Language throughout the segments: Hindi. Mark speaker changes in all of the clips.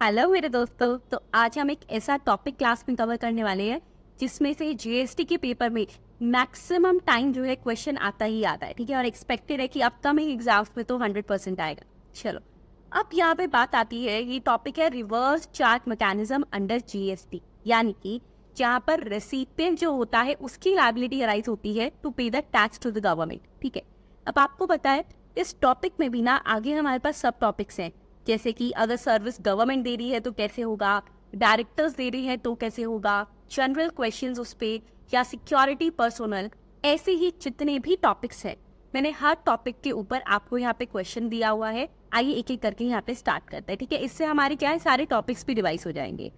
Speaker 1: हेलो मेरे दोस्तों। तो आज हम एक ऐसा टॉपिक क्लास में कवर करने वाले हैं जिसमें से जीएसटी के पेपर में मैक्सिमम टाइम जो है क्वेश्चन आता ही आता है, ठीक है। और एक्सपेक्टेड है कि अपकमिंग एग्जाम्स में तो 100% आएगा। चलो, अब यहाँ पे बात आती है, ये टॉपिक है reverse charge mechanism under GST, यानी कि जहाँ पर रेसिपिएंट जो होता है उसकी लायबिलिटी अराइज होती है to pay the tax to the government, ठीक है। अब आपको पता है इस टॉपिक में भी ना आगे हमारे पास सब टॉपिक्स हैं, जैसे कि अगर सर्विस गवर्नमेंट दे रही है तो कैसे होगा, डायरेक्टर्स दे रही है तो कैसे होगा, जनरल क्वेश्चंस उस पे, या सिक्योरिटी पर्सोनल, ऐसे ही जितने भी टॉपिक्स हैं मैंने हर टॉपिक के ऊपर आपको यहाँ पे क्वेश्चन दिया हुआ है। आइए एक एक करके यहाँ पे स्टार्ट करते हैं, ठीक है। इससे हमारे क्या है, सारे टॉपिक्स भी रिवाइज हो जाएंगे।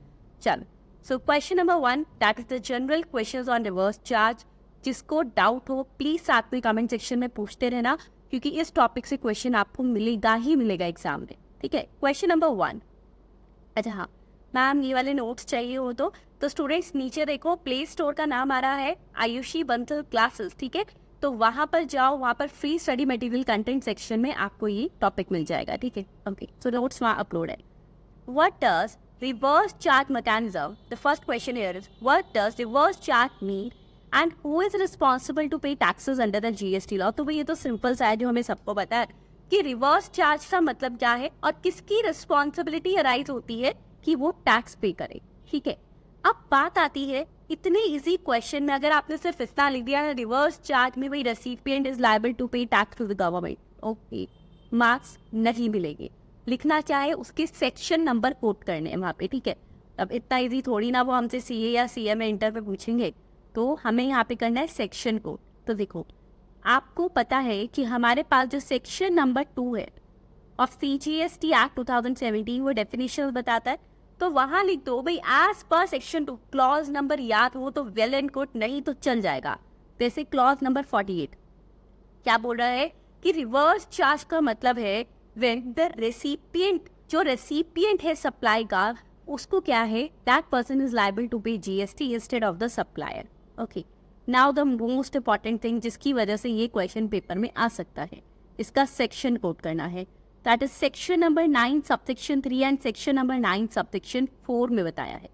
Speaker 1: चलो, so question number 1 that is the general questions on reverse charge. जिसको डाउट हो प्लीज साथ में कमेंट सेक्शन में पूछते रहना, क्योंकि इस टॉपिक से क्वेश्चन आपको मिलेगा ही मिलेगा एग्जाम में, ठीक है। क्वेश्चन नंबर 1, अच्छा हाँ मैम ये वाले नोट्स चाहिए हो तो स्टूडेंट्स नीचे देखो, प्ले स्टोर का नाम आ रहा है आयुषी बंसल क्लासेस, ठीक है। तो वहां पर जाओ, वहां पर free study material content section में आपको ये टॉपिक मिल जाएगा, ठीक है। ओके, सो नोट्स वहां अपलोड है। What does reverse charge mechanism, the first question here is what does reverse charge mean and who is responsible to pay taxes under the GST law. तो भाई ये तो सिंपल सा है, जो हमें सबको पता है कि रिवर्स चार्ज का मतलब क्या है और किसकी रिस्पॉन्सिबिलिटी अराइज होती है कि वो टैक्स पे करे, ठीक है। अब बात आती है इतने इजी क्वेश्चन में अगर आपने सिर्फ इतना लिख दिया है रिवर्स चार्ज में भाई recipient is liable to pay tax to the government, okay, marks नहीं मिलेंगे। लिखना चाहे उसके सेक्शन नंबर कोट करने हैं वहाँ पे, ठीक है। अब इतना इजी थोड़ी ना वो हमसे सीए या सीएमए इंटर पे पूछेंगे, तो हमें यहाँ पे करना है सेक्शन कोड। तो देखो, आपको पता है कि हमारे पास जो सेक्शन नंबर 2 है ऑफ सीजीएसटी एक्ट 2017 वो डेफिनेशन बताता है। तो वहां लिख दो भाई as per section 2, clause number याद हो तो वेल एंड गुड, नहीं तो चल जाएगा। जैसे क्लॉज नंबर 48 क्या बोल रहा है कि रिवर्स चार्ज का मतलब है व्हेन द रेसिपिएंट, जो रेसिपिएंट है सप्लाई का, उसको क्या है, that person is liable to pay GST instead of the supplier. Okay, now the most important thing जिसकी वजह से ये क्वेश्चन पेपर में आ सकता है, इसका सेक्शन कोड करना है। That is section number 9 subsection 3 and section number 9 subsection 4 में बताया है।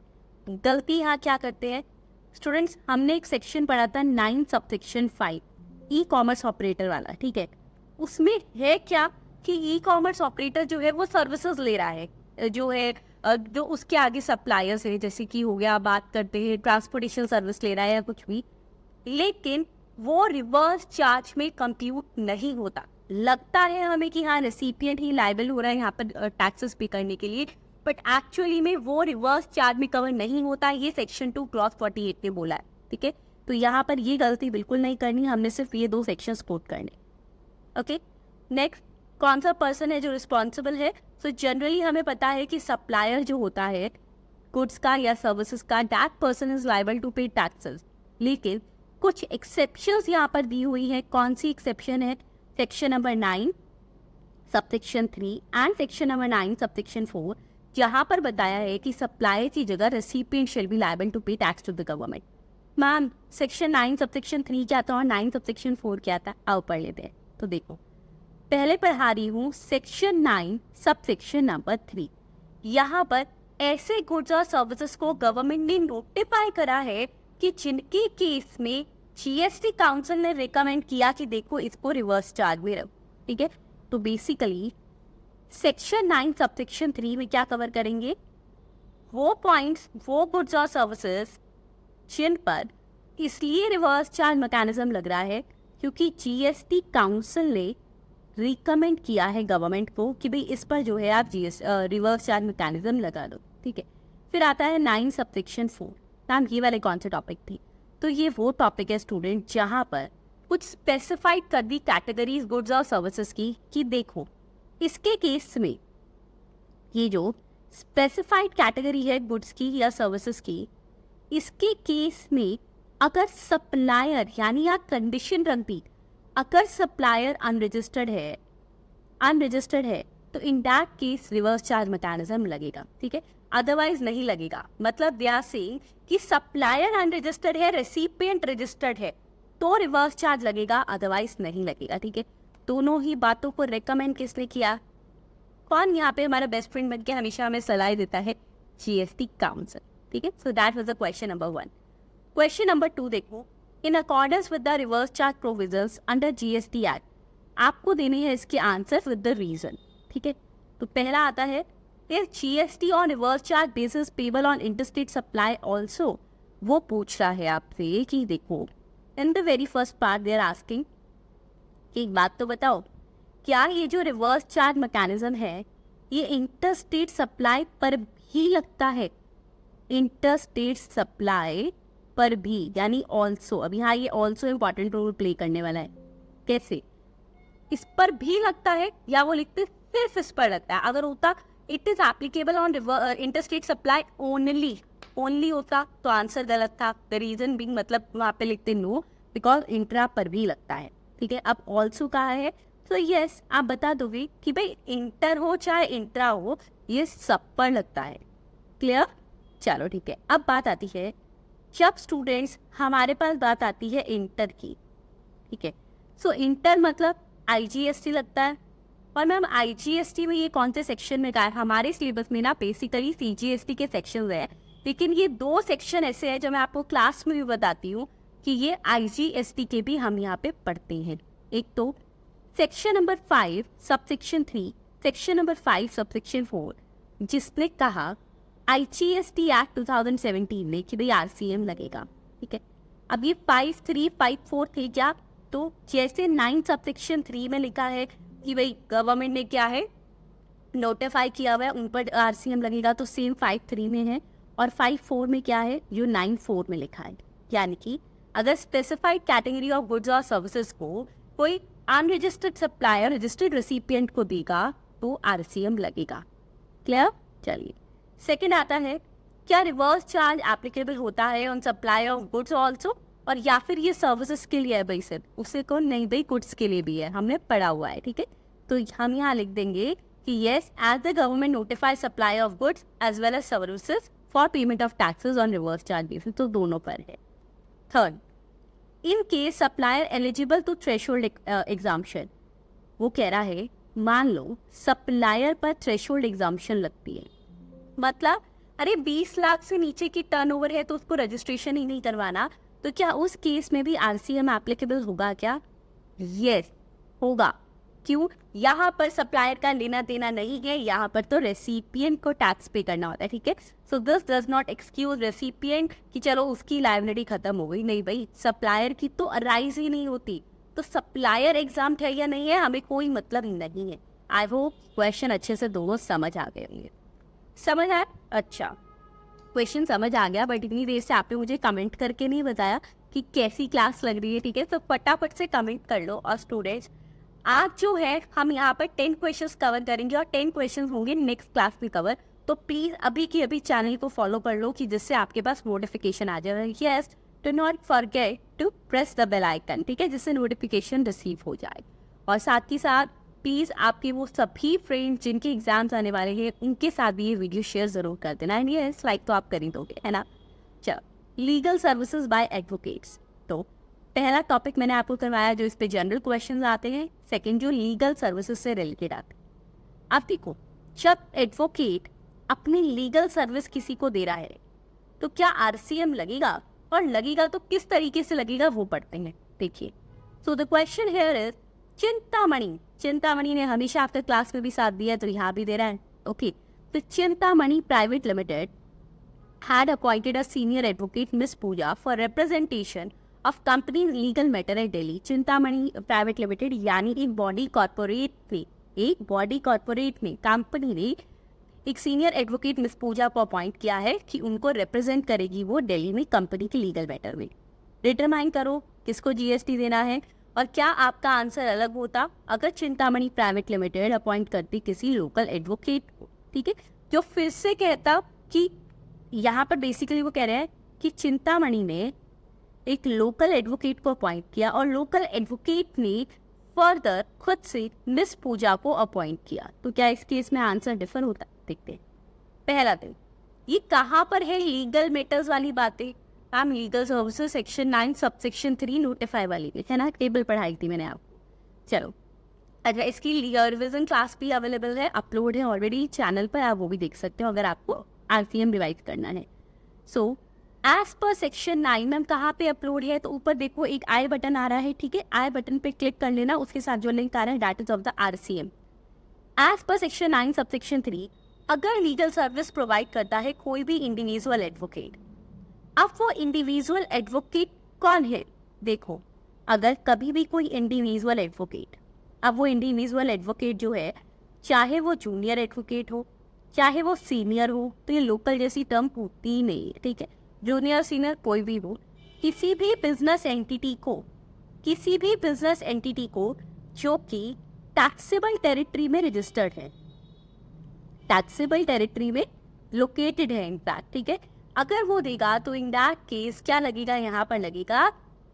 Speaker 1: गलती यहाँ क्या करते हैं स्टूडेंट्स, हमने एक सेक्शन पढ़ा था 9 सबसेक्शन 5 ई कॉमर्स ऑपरेटर वाला, ठीक है। उसमें है क्या कि ई कॉमर्स ऑपरेटर जो है वो सर्विसेज ले रहा है, जो है जो उसके आगे सप्लायर्स है, जैसे कि हो गया, बात करते हैं ट्रांसपोर्टेशन सर्विस ले रहा है या कुछ भी, लेकिन वो रिवर्स चार्ज में कंप्यूट नहीं होता। लगता है हमें कि हाँ रेसिपिएंट ही लायबल हो रहा है यहाँ पर टैक्सेस पे करने के लिए, बट एक्चुअली में वो रिवर्स चार्ज में कवर नहीं होता। ये सेक्शन 2 क्लॉज 48 में बोला है, ठीक है। तो यहाँ पर ये गलती बिल्कुल नहीं करनी, हमने सिर्फ ये 2 सेक्शंस कोट करने। ओके, नेक्स्ट, कौन सा पर्सन है जो रिस्पॉन्सिबल है। सो जनरली हमें पता है कि सप्लायर जो होता है गुड्स का या सर्विसेज का, that person is liable to pay taxes. लेकिन कुछ एक्सेप्शंस यहाँ पर दी हुई है। कौन सी एक्सेप्शन है, section number 9 subsection 3 and section number 9 subsection 4, जहाँ पर बताया है कि सप्लायर की जगह recipient shall be liable to pay tax to the government. Ma'am section 9 subsection 3 क्या था और 9 सबसेक्शन 4 क्या था, आओ पढ़ लेते हैं। तो देखो, पहले पढ़ा रही हूँ सेक्शन 9 सबसेक्शन नंबर 3। यहाँ पर ऐसे गुड्स और सर्विसेज को गवर्नमेंट ने नोटिफाई करा है कि जिनके केस में जीएसटी काउंसिल ने रिकमेंड किया कि देखो इसको रिवर्स चार्ज में रखो, ठीक है। तो बेसिकली सेक्शन 9 सबसेक्शन 3 में क्या कवर करेंगे, वो पॉइंट्स, वो गुड्स और सर्विसेज जिन पर इसलिए रिवर्स चार्ज मैकेनिज्म लग रहा है क्योंकि जीएसटी काउंसिल ने रिकमेंड किया है गवर्नमेंट को कि भाई इस पर जो है आप रिवर्स चार्ज मैकेनिज्म लगा दो, ठीक है। फिर आता है 9 सबसेक्शन 4। मैम ये वाले कौन से टॉपिक थे, तो ये वो टॉपिक है स्टूडेंट जहाँ पर कुछ स्पेसिफाइड कर दी कैटेगरीज गुड्स और सर्विसेज की कि देखो इसके केस में ये जो स्पेसिफाइड कैटेगरी है गुड्स की या सर्विसेज की, इसके केस में अगर सप्लायर, यानी यहाँ कंडीशन रख दी, अगर सप्लायर अनरजिस्टर्ड है तो इन that case reverse charge mechanism लगेगा, ठीक है। अदरवाइज नहीं लगेगा। मतलब दे आर सेइंग कि सप्लायर अनरजिस्टर्ड है, रेसिपिएंट रजिस्टर्ड है तो रिवर्स चार्ज लगेगा, अदरवाइज नहीं लगेगा, ठीक है। दोनों ही बातों को रेकमेंड किसने किया, कौन यहाँ पे हमारा बेस्ट फ्रेंड बन के हमेशा हमें सलाह देता है? जीएसटी काउंसिल, ठीक है। So that was the question number 1। Question number 2 देखो, in accordance with the reverse charge provisions under GST act, आपको देने हैं इसके आंसर विद द रीजन, ठीक है। तो पहला आता है, is GST on reverse charge basis payable on interstate supply also. वो पूछ रहा है आपसे कि देखो, in the very first part they are asking कि एक बात तो बताओ, क्या ये जो रिवर्स चार्ज मैकेनिज्म है ये इंटरस्टेट सप्लाई पर भी लगता है? इंटरस्टेट सप्लाई पर भी, यानी ऑल्सो। अभी हाँ, ये ऑल्सो इंपॉर्टेंट रोल प्ले करने वाला है। कैसे? इस पर भी लगता है, या वो लिखते सिर्फ इस पर लगता है? अगर होता it is applicable on interstate supply only होता तो आंसर गलत था। द रीजन बिंग, मतलब वहाँ पे लिखते नो, बिकॉज इंट्रा पर भी लगता है, ठीक है। अब ऑल्सो कहा है तो यस, आप बता दोगे कि भाई इंटर हो चाहे इंट्रा हो, ये सब पर लगता है। क्लियर? चलो ठीक है। अब बात आती है, जब स्टूडेंट्स हमारे पास बात आती है इंटर की, ठीक है। सो इंटर मतलब आईजीएसटी लगता है। और मैम आईजीएसटी में ये कौन से सेक्शन में गया? हमारे सिलेबस में ना बेसिकली सीजीएसटी के सेक्शन है, लेकिन ये 2 सेक्शन ऐसे हैं जो मैं आपको क्लास में भी बताती हूँ कि ये आईजीएसटी के भी हम यहाँ पे पढ़ते हैं। एक तो section number 5 subsection 3, section number 5 subsection 4, जिसने कहा आईजीएसटी एक्ट 2017 में कि भाई आरसीएम लगेगा, ठीक है। अब ये 5(3), 5(4) थे क्या? तो जैसे 9 सबसेक्शन 3 में लिखा है कि भाई गवर्नमेंट ने क्या है नोटिफाई किया हुआ है, उन पर आरसीएम लगेगा, तो सेम 5(3) में है। और 5(4) में क्या है? जो 9(4) में लिखा है। यानी कि अगर स्पेसिफाइड कैटेगरी ऑफ गुड्स और सर्विसेज को कोई अनरजिस्टर्ड सप्लायर रजिस्टर्ड रेसिपिएंट को देगा तो आरसीएम लगेगा। क्लियर? चलिए, सेकंड आता है, क्या रिवर्स चार्ज एप्लीकेबल होता है on supply of goods also? और या फिर ये सर्विसेज के लिए है भाई सिर्फ? उसे को नहीं भाई, गुड्स के लिए भी है, हमने पढ़ा हुआ है, ठीक है। तो हम यहाँ लिख देंगे कि yes, as the government notify supply of goods as well as services for payment of taxes on reverse charge basis, तो दोनों पर है। Third, in case supplier eligible to threshold exemption, वो कह रहा है मान लो सप्लायर पर थ्रेशोल्ड एग्जाम्पशन लगती है, मतलब अरे 20 लाख से नीचे की टर्नओवर है तो उसको रजिस्ट्रेशन ही नहीं करवाना, तो क्या उस केस में भी आरसीएम एप्लीकेबल होगा क्या? यस, होगा। क्यों? यहाँ पर सप्लायर का लेना देना नहीं है, यहाँ पर तो रेसिपिएंट को टैक्स पे करना होता है, ठीक है। So this does not excuse recipient कि चलो उसकी लायबिलिटी खत्म हो गई। नहीं भाई, सप्लायर की तो अराइज ही नहीं होती, तो सप्लायर एग्जाम है या नहीं है हमें कोई मतलब नहीं है। आई होप क्वेश्चन अच्छे से दोनों समझ आ गए होंगे। समझ आया? अच्छा, क्वेश्चन समझ आ गया, बट इतनी देर से आपने मुझे कमेंट करके नहीं बताया कि कैसी क्लास लग रही है, ठीक है। तो फटाफट से कमेंट कर लो। और स्टूडेंट्स, आज जो है हम यहाँ पर 10 क्वेश्चंस कवर करेंगे और 10 क्वेश्चंस होंगे नेक्स्ट क्लास में कवर। तो प्लीज अभी की अभी चैनल को फॉलो कर लो कि जिससे आपके पास नोटिफिकेशन आ जाए। Yes, do not forget to press the bell icon, ठीक है, जिससे नोटिफिकेशन रिसीव हो जाए। और साथ ही साथ प्लीज़ आपके वो सभी फ्रेंड्स जिनके एग्जाम्स आने वाले हैं उनके साथ भी ये वीडियो शेयर ज़रूर कर देना। एंड यस, लाइक तो आप कर ही दोगे, है ना। चलो, लीगल सर्विसेज बाय एडवोकेट्स, तो पहला टॉपिक मैंने आपको करवाया जो इस पे जनरल क्वेश्चंस आते हैं। सेकंड जो लीगल सर्विसेज से रिलेटेड आते हैं। अब देखो, जब एडवोकेट अपनी लीगल सर्विस किसी को दे रहा है तो क्या आरसीएम लगेगा, और लगेगा तो किस तरीके से लगेगा वो पढ़ते हैं। देखिए, so the question here is Chintamani ने हमेशा आफ्टर क्लास में भी साथ दिया तो यहाँ भी दे रहा है। ओके, तो Chintamani private limited had appointed a senior advocate Miss Pooja for representation of company legal matter at Delhi। Chintamani private limited यानी एक बॉडी कॉर्पोरेट में कंपनी ने एक सीनियर एडवोकेट मिस पूजा को अपॉइंट किया है कि उनको रिप्रेजेंट करेगी वो दिल्ली में कंपनी के लीगल मैटर में। डिटरमाइन करो किसको जीएसटी देना है। और क्या आपका आंसर अलग होता अगर चिंतामणि प्राइवेट लिमिटेड अपॉइंट करती किसी लोकल एडवोकेट को, ठीक है, जो फिर से कहता कि यहाँ पर बेसिकली वो कह रहे हैं कि चिंतामणि ने एक लोकल एडवोकेट को अपॉइंट किया और लोकल एडवोकेट ने फर्दर खुद से मिस पूजा को अपॉइंट किया, तो क्या इस केस में आंसर डिफर होता? देखते हैं। पहला दिन, ये कहाँ पर है लीगल मैटर्स वाली बातें? Ma'am legal services section 9 subsection 3 notify वाली है ना, टेबल पढ़ाई थी मैंने आपको। चलो, अच्छा, इसकी रिवीजन क्लास भी अवेलेबल है, अपलोड है ऑलरेडी चैनल पर, आप वो भी देख सकते हो अगर आपको आरसीएम रिवाइज करना है। सो एज पर सेक्शन 9 में कहाँ पे अपलोड है, तो ऊपर देखो एक आई बटन आ रहा है, ठीक है, आई बटन पे क्लिक कर लेना, उसके साथ जो लिंक आ रहा है that is of the RCM. As per section 9 subsection 3, अगर लीगल सर्विस प्रोवाइड करता है कोई भी इंडिविजुअल एडवोकेट, अब वो इंडिविजुअल एडवोकेट कौन है, देखो अगर कभी भी कोई इंडिविजुअल एडवोकेट, अब वो इंडिविजुअल एडवोकेट जो है, चाहे वो जूनियर एडवोकेट हो चाहे वो सीनियर हो, तो ये लोकल जैसी टर्म होती ही नहीं है, ठीक है, जूनियर सीनियर कोई भी हो, किसी भी बिजनेस एंटिटी को जो कि टैक्सेबल टेरिटरी में रजिस्टर्ड है, टैक्सेबल टेरिटरी में लोकेटेड है इनफैक्ट, ठीक है, अगर वो देगा तो इन दैट केस क्या लगेगा, यहाँ पर लगेगा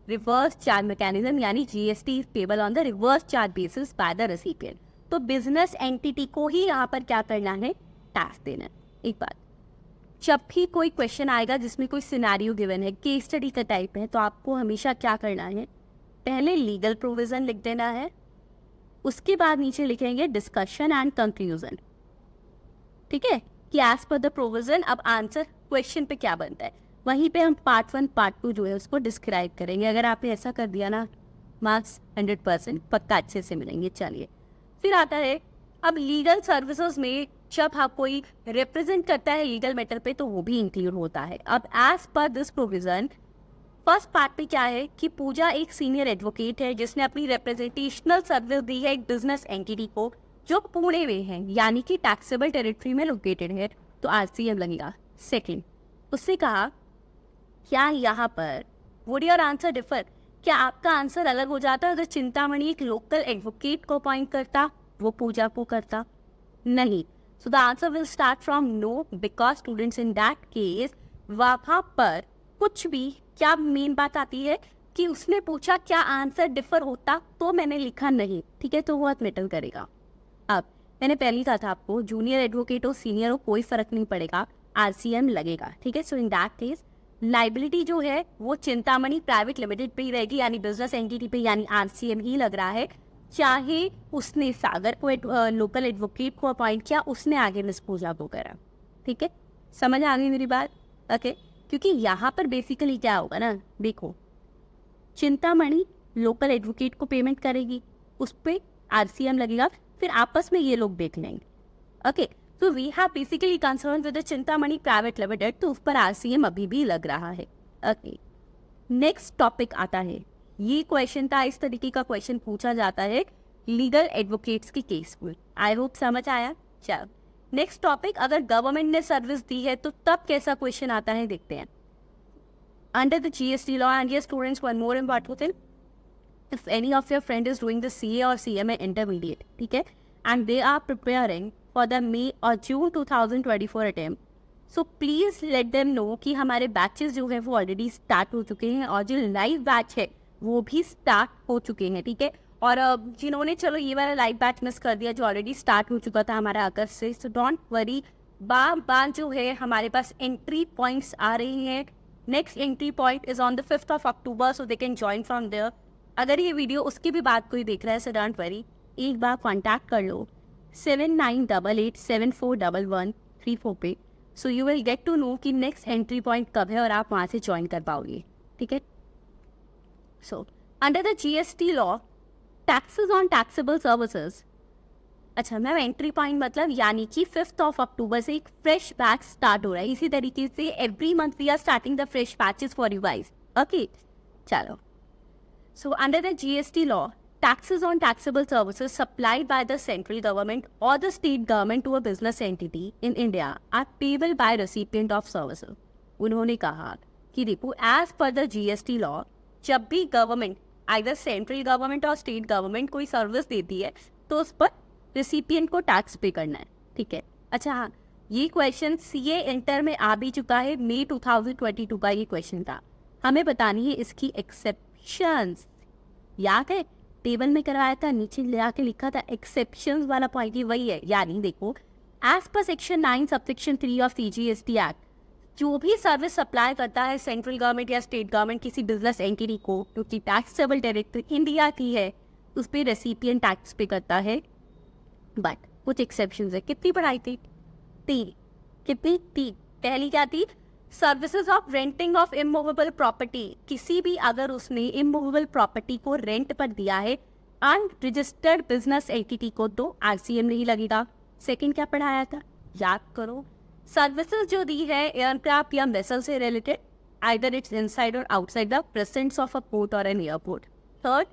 Speaker 1: रिवर्स चार्ज मैकेनिज्म, यानी GST is payable on the reverse charge basis by the recipient. तो बिजनेस एंटिटी को ही यहाँ पर क्या करना है, टैक्स देना है। एक बात, जब भी कोई क्वेश्चन आएगा जिसमें कोई सिनेरियो गिवन है, केस स्टडी का टाइप है, तो आपको हमेशा क्या करना है, पहले लीगल प्रोविजन लिख देना है, उसके बाद नीचे लिखेंगे डिस्कशन एंड कंक्लूजन, ठीक है, कि एज पर द प्रोविजन अब आंसर क्वेश्चन पे क्या बनता है, वहीं पे हम पार्ट 1 पार्ट 2 जो है उसको डिस्क्राइब करेंगे। अगर आपने ऐसा कर दिया ना, मार्क्स 100% पक्का अच्छे से मिलेंगे। चलिए, फिर आता है अब लीगल सर्विसेज में जब आप कोई रिप्रेजेंट करता है लीगल मैटर पे, तो वो भी इंक्लूड होता है। अब as per this provision first part पे क्या है कि पूजा एक सीनियर एडवोकेट है जिसने अपनी रिप्रेजेंटेशनल सर्विस दी है एक बिजनेस एंटिटी को जो पुणे में है, यानी कि टैक्सेबल टेरिटरी में लोकेटेड है, तो आरसीएम लगेगा। सेकंड, उससे कहा क्या यहाँ पर वुड योर आंसर डिफर, क्या आपका आंसर अलग हो जाता अगर चिंतामणि एक लोकल एडवोकेट को अपॉइंट करता, वो पूजा को करता? नहीं। So the answer will start from no, because students in that case वहाँ पर कुछ भी, क्या मेन बात आती है कि उसने पूछा क्या आंसर डिफर होता, तो मैंने लिखा नहीं, ठीक है, तो वो मैटर करेगा। अब मैंने पहले कहा था आपको, जूनियर एडवोकेट हो सीनियर हो कोई फर्क नहीं पड़ेगा, आरसीएम लगेगा, ठीक है। So in that case liability जो है वो चिंतामणि प्राइवेट लिमिटेड पे ही रहेगी, यानी बिजनेस एंटिटी पे, यानी आरसीएम ही लग रहा है, चाहे उसने सागर को लोकल एडवोकेट को अपॉइंट किया, उसने आगे मिस पूजा को करा, ठीक है, समझ आ गई मेरी बात? ओके, क्योंकि यहाँ पर बेसिकली क्या होगा ना, देखो चिंतामणि लोकल एडवोकेट को पेमेंट करेगी, उस पर आरसीएम लगेगा, फिर आपस में ये लोग देख लेंगे। ओके, तो we have basically concern with the Chintamani private limited, तो उस पर आरसीएम अभी भी लग रहा है। ओके, नेक्स्ट टॉपिक आता है, ये क्वेश्चन था, इस तरीके का क्वेश्चन पूछा जाता है लीगल एडवोकेट्स के केस में। आई होप समझ आया। चलो नेक्स्ट टॉपिक, अगर गवर्नमेंट ने सर्विस दी है तो तब कैसा क्वेश्चन आता है, देखते हैं। Under the GST law, and yes students, one more important thing, if any of your friend is doing the CA or CMA intermediate, ठीक है, and they are preparing for the May or June 2024 attempt, so please let them know कि हमारे बैचेस जो है वो ऑलरेडी स्टार्ट हो चुके हैं और जो लाइव बैच है वो भी स्टार्ट हो चुके हैं, ठीक है। और जिन्होंने चलो ये वाला लाइव बैच मिस कर दिया जो ऑलरेडी स्टार्ट हो चुका था हमारा अगस्त से, सो डोंट वरी, बार जो है हमारे पास एंट्री पॉइंट्स आ रही हैं। Next entry point is on the 5th of October, so they can join from there. अगर ये वीडियो उसकी भी बात कोई देख रहा है, सो डोंट वरी, एक बार कॉन्टैक्ट कर लो 7988741134 पे, so you will get to know कि नेक्स्ट एंट्री पॉइंट कब है और आप वहाँ से ज्वाइन कर पाओगे, ठीक है। सो under the GST law, taxes on taxable services, अच्छा मैम एंट्री पॉइंट मतलब यानी कि 5th of October से एक फ्रेश बैच स्टार्ट हो रहा है, इसी तरीके से every month we are starting the fresh batches for you guys. Okay, चलो, so under the GST law, taxes on taxable services supplied by the central government or the state government to a business entity in India are payable by recipient of services. उन्होंने कहा कि देखो as per the GST law, जब भी गवर्नमेंट either सेंट्रल गवर्नमेंट और स्टेट गवर्नमेंट कोई सर्विस देती है तो उस पर रिसिपिएंट को टैक्स पे करना है, ठीक है। अच्छा हाँ, ये क्वेश्चन सीए इंटर में आ भी चुका है, मई 2022 का ये क्वेश्चन था। हमें बतानी है इसकी एक्सेप्शंस, याद है टेबल में करवाया था, नीचे ले आके लिखा था एक्सेप्शंस वाला पॉइंट ही वही है। यानी देखो as per section 9 subsection 3 of CGST act, जो भी सर्विस सप्लाई करता है सेंट्रल गवर्नमेंट या स्टेट गवर्नमेंट किसी बिजनेस एंटिटी को, क्योंकि टैक्सेबल टेरिटरी इंडिया की है, उस पर रेसिपिएंट टैक्स पे करता है, बट कुछ एक्सेप्शंस है। कितनी पढ़ाई थी? 3। कितनी? 3। पहली क्या थी? Services of renting of immovable property. किसी भी अगर उसने इमूवेबल प्रॉपर्टी को रेंट पर दिया है अनरजिस्टर्ड बिजनेस एंटिटी को, तो आरसीएम नहीं लगेगा। सेकंड क्या पढ़ाया था? याद करो। सर्विसेज जो दी है एयरक्राफ्ट या वेसल से रिलेटेड, आइदर इट्स इनसाइड और outside the presence of a port और एन एयरपोर्ट। थर्ड,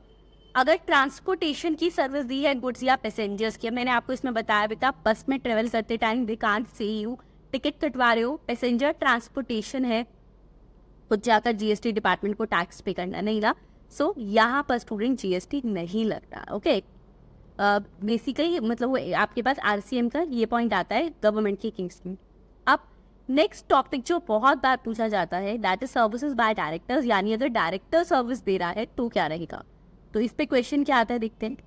Speaker 1: अगर ट्रांसपोर्टेशन की सर्विस दी है गुड्स या पैसेंजर्स की, मैंने आपको इसमें बताया भी था, बस में ट्रेवल करते time they can't say you, ticket कटवा रहे हो, पैसेंजर ट्रांसपोर्टेशन है, खुद जाकर जीएसटी डिपार्टमेंट को टैक्स पे करना नहीं ना, सो यहाँ पर स्टूडेंट जीएसटी नहीं लगता। ओके, बेसिकली मतलब वो आपके पास आरसीएम का ये पॉइंट आता है गवर्नमेंट की किंग स्कीम। अब नेक्स्ट टॉपिक जो बहुत बार पूछा जाता है that is services by directors, यानी अगर डायरेक्टर सर्विस दे रहा है तो क्या रहेगा। तो इस पे क्वेश्चन क्या आता है देखते हैं।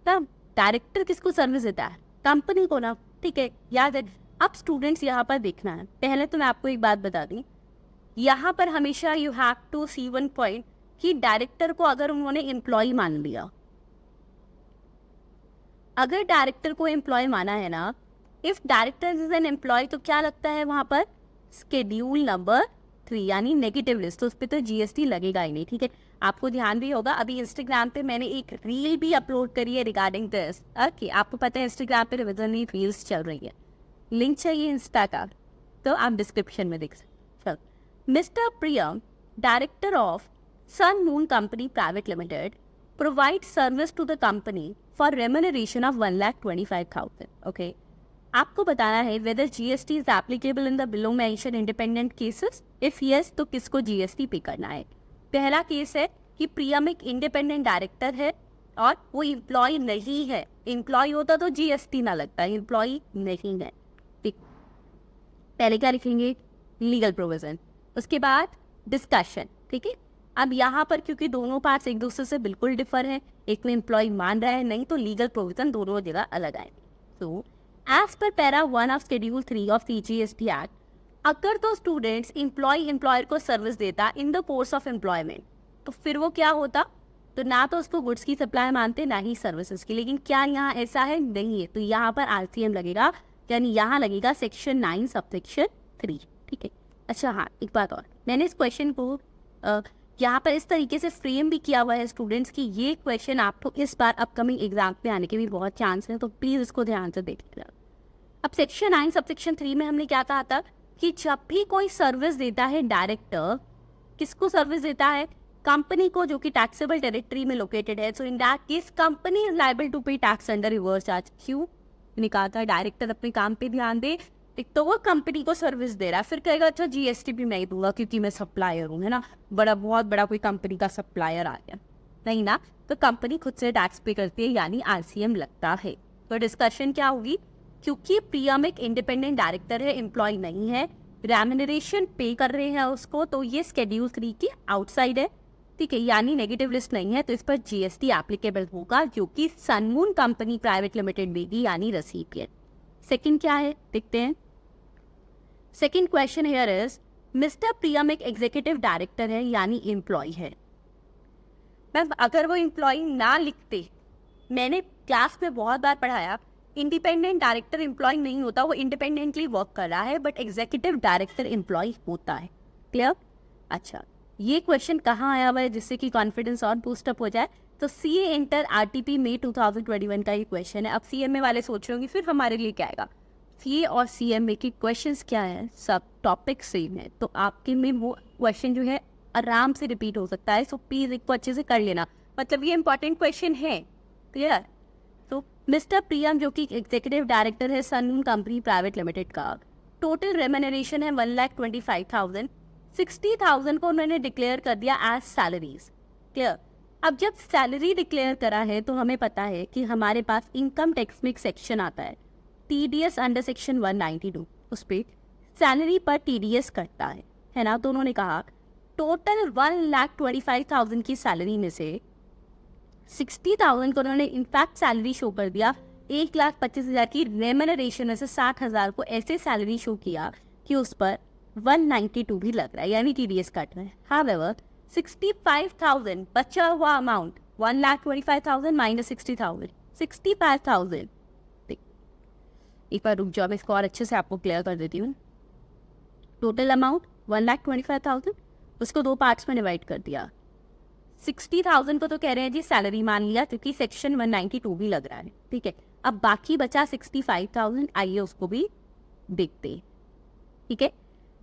Speaker 1: तब डायरेक्टर किसको सर्विस देता है? कंपनी को ना, ठीक है, याद है। अब स्टूडेंट्स यहाँ पर देखना है, पहले तो मैं आपको एक बात बता दी, यहाँ पर हमेशा you have to see one point कि डायरेक्टर को अगर उन्होंने एम्प्लॉय मान लिया, अगर डायरेक्टर को एम्प्लॉय माना है ना, if director is an employee, तो क्या लगता है वहां पर? स्केड्यूल नंबर 3 यानी नेगेटिव लिस्ट, तो उस पर तो जीएसटी लगेगा ही नहीं। ठीक है, आपको ध्यान भी होगा, अभी इंस्टाग्राम पे मैंने एक रील भी अपलोड करी है रिगार्डिंग दिस। ओके, आपको पता है इंस्टाग्राम पे रिविजन रील्स चल रही है, लिंक चाहिए इंस्टा का तो आप डिस्क्रिप्शन में देख सकते। Mister Priyam, director of Sun Moon company private limited, provide service to the company for remuneration of 1,25,000। Okay, आपको बताना है whether GST is applicable in the below mention independent cases. If yes, तो किसको जीएसटी पे करना है। पहला केस है कि प्रियम एक इंडिपेंडेंट डायरेक्टर है और वो एम्प्लॉय नहीं है। एम्प्लॉय होता तो जीएसटी ना लगता, एम्प्लॉय नहीं है। ठीक, पहले क्या लिखेंगे? लीगल प्रोविजन, उसके बाद डिस्कशन। ठीक है, अब यहाँ पर क्योंकि दोनों पार्ट्स एक दूसरे से बिल्कुल डिफर है, एक में एम्प्लॉय मान रहा है नहीं, तो लीगल प्रोविजन दोनों जगह अलग आएंगे। तो as per para 1 of schedule 3 of CGST act, अगर तो स्टूडेंट्स एम्प्लॉयर को सर्विस देता in the course of employment, तो फिर वो क्या होता? तो ना तो उसको गुड्स की सप्लाई मानते, ना ही सर्विसेज की। लेकिन क्या यहाँ ऐसा है? नहीं है, तो यहाँ पर आरसीएम लगेगा, यानी यहाँ लगेगा सेक्शन 9 सबसेक्शन 3। ठीक है, अच्छा हाँ, एक बात और, मैंने इस क्वेश्चन को यहाँ पर इस तरीके से फ्रेम भी किया हुआ है स्टूडेंट्स की, ये क्वेश्चन आपको इस बार अपकमिंग एग्जाम में आने के भी बहुत चांस है, तो प्लीज इसको ध्यान से देख लीजिएगा। अब सेक्शन 9 सबसेक्शन 3 में हमने क्या कहा था कि जब भी कोई सर्विस देता है डायरेक्टर, किसको सर्विस देता है? कंपनी को, जो कि टैक्सेबल टेरिटरी में लोकेटेड है। So in that case company is liable to pay tax under reverse charge. क्यों? मैंने कहा था डायरेक्टर अपने काम पे ध्यान दे, तो वो कंपनी को सर्विस दे रहा है, फिर कहेगा अच्छा जीएसटी भी मैं ही दूंगा क्योंकि मैं सप्लायर हूँ, है ना, बहुत बड़ा कोई कंपनी का सप्लायर आ गया, नहीं ना, तो कंपनी खुद से टैक्स पे करती है, यानी आरसीएम लगता है। तो डिस्कशन क्या होगी? क्योंकि प्रियम एक इंडिपेंडेंट डायरेक्टर है, एम्प्लॉय नहीं है, रेम्यूनरेशन पे कर रहे हैं उसको, तो ये शेड्यूल 3 की आउटसाइड है। ठीक है, यानी नेगेटिव लिस्ट नहीं है, तो इस पर जीएसटी एप्लीकेबल होगा, जो कि सनमून कंपनी प्राइवेट लिमिटेड देगी, यानी रेसिपिएंट। सेकंड क्या है देखते हैं। Second question here is, mister Priyam एक एग्जीक्यूटिव डायरेक्टर है, यानी एम्प्लॉय है। मैम अगर वो एम्प्लॉय ना लिखते, मैंने क्लास में बहुत बार पढ़ाया, इंडिपेंडेंट डायरेक्टर एम्प्लॉय नहीं होता, वो इंडिपेंडेंटली वर्क कर रहा है, बट एग्जीक्यूटिव डायरेक्टर एम्प्लॉय होता है। क्लियर? अच्छा, ये क्वेश्चन कहाँ आया हुआ है जिससे कि कॉन्फिडेंस और बूस्टअप हो जाए? तो सीए इंटर आरटीपी मई 2021 का ये क्वेश्चन है। अब सीएमए वाले सोच रहे होंगे फिर हमारे लिए क्या आएगा। सीए और सीएमए के क्वेश्चंस क्या है? सब टॉपिक सेम है, तो आपके में वो क्वेश्चन जो है आराम से रिपीट हो सकता है। सो प्लीज इसको अच्छे से कर लेना, मतलब ये इंपॉर्टेंट क्वेश्चन है। क्लियर? तो मिस्टर प्रियम जो कि एग्जीक्यूटिव डायरेक्टर है सनमून कंपनी प्राइवेट लिमिटेड का, टोटल रेम्यूनरेशन है 1,25,000, 60,000 को उन्होंने डिक्लेयर कर दिया एज सैलरीज। क्लियर? अब जब सैलरी डिक्लेयर करा है तो हमें पता है कि हमारे पास इनकम टैक्स में एक सेक्शन आता है टीडीएस अंडर सेक्शन 192, उस पर सैलरी पर टीडीएस कटता है ना। तो उन्होंने कहा टोटल 1,25,000 की सैलरी में से 60,000 को उन्होंने इनफैक्ट सैलरी शो कर दिया, 1,25,000 की रेम्यूनरेशन में से 60,000 को ऐसे सैलरी शो किया कि उस पर 192 भी लग रहा है, यानी टीडीएस कट रहा है। हाउएवर 65,000 बचा हुआ अमाउंट 1,25,000 माइनस 60,000, 65,000। एक बार रुक जाओ, मैं इसको और अच्छे से आपको क्लियर कर देती हूँ। टोटल अमाउंट 1,25,000, उसको 2 पार्ट्स में डिवाइड कर दिया। 60,000 को तो कह रहे हैं जी सैलरी मान लिया, क्योंकि सेक्शन 192 भी लग रहा है, ठीक है। अब बाकी बचा 65,000, आइए उसको भी देखते, ठीक है।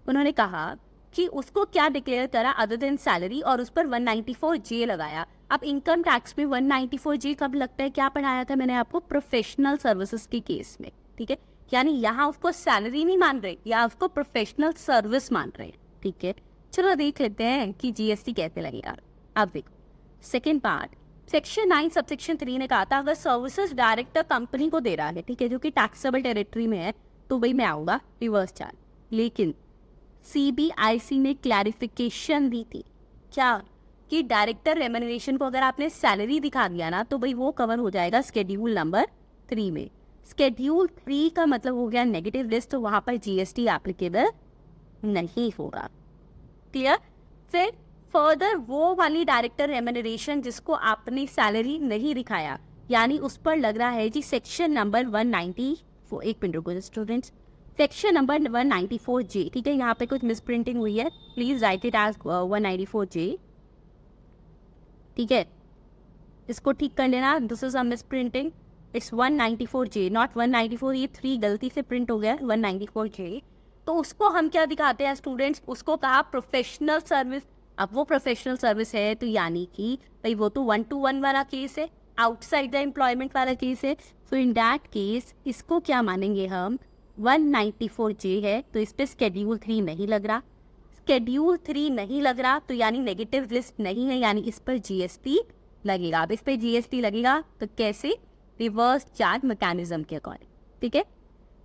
Speaker 1: उन्होंने कहा कि उसको क्या डिक्लेयर करा अदर देन सैलरी, और उस पर 194J लगाया। अब इनकम टैक्स में 194J कब लगता है, क्या पढ़ाया था मैंने आपको, प्रोफेशनल सर्विसेज के केस में, ठीक है। यानी यहाँ उसको सैलरी नहीं मान रहे, या उसको प्रोफेशनल सर्विस मान रहे हैं, ठीक है। चलो देख लेते हैं कि जीएसटी कैसे लगेगा। अब देखो सेकेंड पार्ट, सेक्शन 9 सबसेक्शन 3 ने कहा था अगर सर्विसेज डायरेक्टर कंपनी को दे रहा है, ठीक है, जो कि टैक्सेबल टेरिटरी में है, तो भाई मैं आऊँगा रिवर्स चार्ज। लेकिन सीबीआईसी ने क्लैरिफिकेशन दी थी, क्या, कि डायरेक्टर रेम्युनरेशन को अगर आपने सैलरी दिखा दिया ना, तो भाई वो कवर हो जाएगा स्केड्यूल नंबर 3 में। स्केड्यूल 3 का मतलब हो गया नेगेटिव लिस्ट, तो वहाँ पर जीएसटी एप्लीकेबल नहीं होगा, क्लियर। फिर फर्दर वो वाली डायरेक्टर रेम्युनरेशन जिसको आपने सैलरी नहीं दिखाया, यानी उस पर लग रहा है जी सेक्शन नंबर 194, एक मिनट रुको स्टूडेंट्स, सेक्शन नंबर 194J, ठीक है। यहाँ पे कुछ मिस प्रिंटिंग हुई है, please right it as 194J, ठीक है। इसको ठीक कर लेना, this is a miss printing, it's 194J not 194, ये 3 गलती से प्रिंट हो गया, 194J। तो उसको हम क्या दिखाते हैं स्टूडेंट्स, उसको कहा प्रोफेशनल सर्विस। अब वो प्रोफेशनल सर्विस है, तो यानी कि भाई वो तो 1 to 1 वाला केस है, आउटसाइड द एम्प्लॉयमेंट वाला केस है। सो इन दैट केस इसको क्या मानेंगे हम, 194J है, तो इस पर स्केड्यूल 3 नहीं लग रहा। स्केड्यूल 3 नहीं लग रहा तो यानी नेगेटिव लिस्ट नहीं है, यानी इस पर जीएसटी लगेगा। अब इस पर जीएसटी लगेगा तो कैसे, रिवर्स चार्ज मैकेनिज्म के अकॉर्डिंग, ठीक है।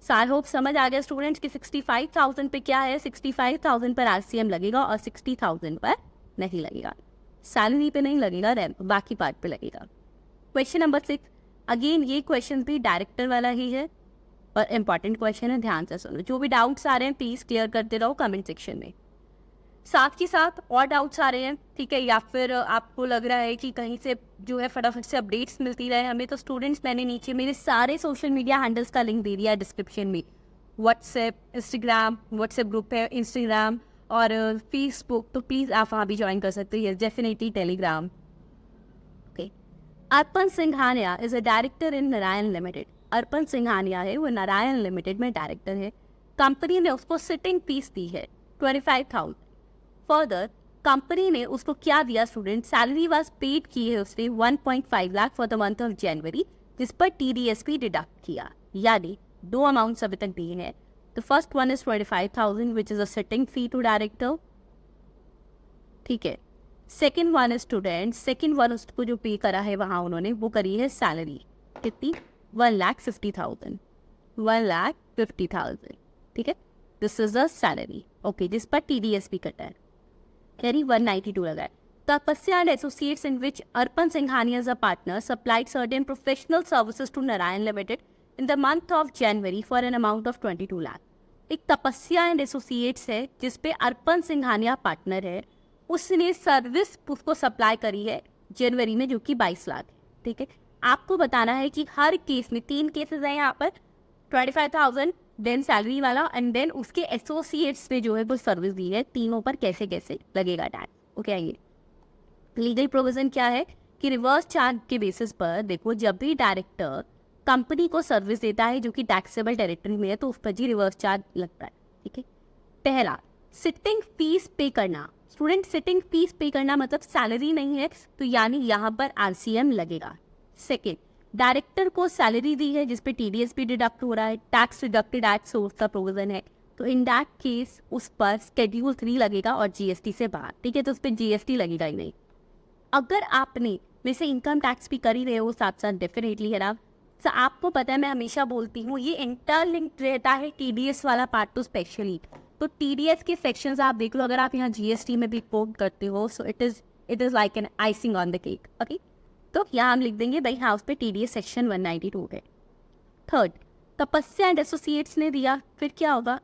Speaker 1: आई होप समझ आ गया स्टूडेंट्स कि 65,000 पे क्या है, 65,000 पर आरसीएम लगेगा और 60,000 पर नहीं लगेगा, सैलरी पे नहीं लगेगा, बाकी पार्ट पे लगेगा। क्वेश्चन नंबर 6, अगेन ये क्वेश्चन भी डायरेक्टर वाला ही है और इम्पॉर्टेंट क्वेश्चन है, ध्यान से सुनो। जो भी डाउट्स आ रहे हैं प्लीज क्लियर करते रहो कमेंट सेक्शन में। साथ के साथ और डाउट्स आ रहे हैं, ठीक है, या फिर आपको लग रहा है कि कहीं से जो है फटाफट से अपडेट्स मिलती रहे हमें, तो स्टूडेंट्स मैंने नीचे मेरे सारे सोशल मीडिया हैंडल्स का लिंक दे दिया है डिस्क्रिप्शन में। व्हाट्सएप, इंस्टाग्राम, व्हाट्सएप ग्रुप है इंस्टाग्राम और फेसबुक, तो प्लीज़ आप वहाँ भी ज्वाइन कर सकते हैं, definitely Telegram. Okay, Arpan Singhania is a director in Narayan limited. Arpan Singhania है वो नारायण लिमिटेड में डायरेक्टर है। कंपनी ने उसको सिटिंग फीस दी है 25,000। फर्दर कंपनी ने उसको क्या दिया स्टूडेंट, सैलरी वाज पेड की है उसने 1.5 lakh for the month of January, जिस पर टीडीएस भी डिडक्ट किया, यानी 2 अमाउंट्स अभी तक दिए हैं। The first one is 25,000 which is a sitting fee to director, ठीक है। Second one is student, second one उसको जो पे करा है वहाँ उन्होंने वो करी है सैलरी, कितनी, 1,50,000, 1,50,000, ठीक है। This is a salary, okay, जिस पर टीडीएस भी कटा है, कैरी 192 लगा है। तपस्या and associates in which Arpan Singhania as a partner supplied certain professional services to Narayan Limited in the month of January for an amount of 22 lakh. एक तपस्या एंड एसोसिएट्स है जिसपे अर्पण सिंघानिया पार्टनर है, उसने सर्विस उसको सप्लाई करी है जनवरी में, जो कि 22 लाख है, ठीक है। आपको बताना है कि हर केस में 3 केसेस हैं यहाँ पर, 25,000 देन सैलरी वाला एंड देन उसके एसोसिएट्स ने जो है वो सर्विस दी है, तीनों पर कैसे कैसे लगेगा टैक्स, ओके। आइए, लीगल प्रोविजन क्या है कि रिवर्स चार्ज के बेसिस पर देखो, जब भी डायरेक्टर कंपनी को सर्विस देता है जो कि टैक्सेबल टेरिटरी में है, तो उस पर जी रिवर्स चार्ज लगता है, ठीक है। पहला, सिटिंग फीस पे करना। स्टूडेंट, सिटिंग फीस पे करना मतलब सैलरी नहीं है, तो यानी यहाँ पर आरसीएम लगेगा। सेकेंड, डायरेक्टर को सैलरी दी है जिसपे टीडीएस भी डिडक्ट हो रहा है, टैक्स डिडक्टेड एट सोर्स का प्रोविजन है, तो इन दैट केस उस पर स्केड्यूल 3 लगेगा और जीएसटी से बाहर, ठीक है, तो उस पर जीएसटी लगेगा ही नहीं। अगर आपने वैसे इनकम टैक्स भी कर ही रहे हो साथ साथ, डेफिनेटली है ना। तो आपको पता है, मैं हमेशा बोलती हूँ ये इंटरलिंक्ड रहता है, टीडीएस वाला पार्ट तो स्पेशली। तो टीडीएस के सेक्शंस आप देख लो, अगर आप यहाँ जीएसटी में भी कोट करते हो, so it is like an icing on the cake, okay. तो यहाँ हम लिख देंगे भाई हाँ उस पर टीडीएस सेक्शन 192 है। थर्ड, तपस्या एंड एसोसिएट्स ने दिया, फिर क्या होगा,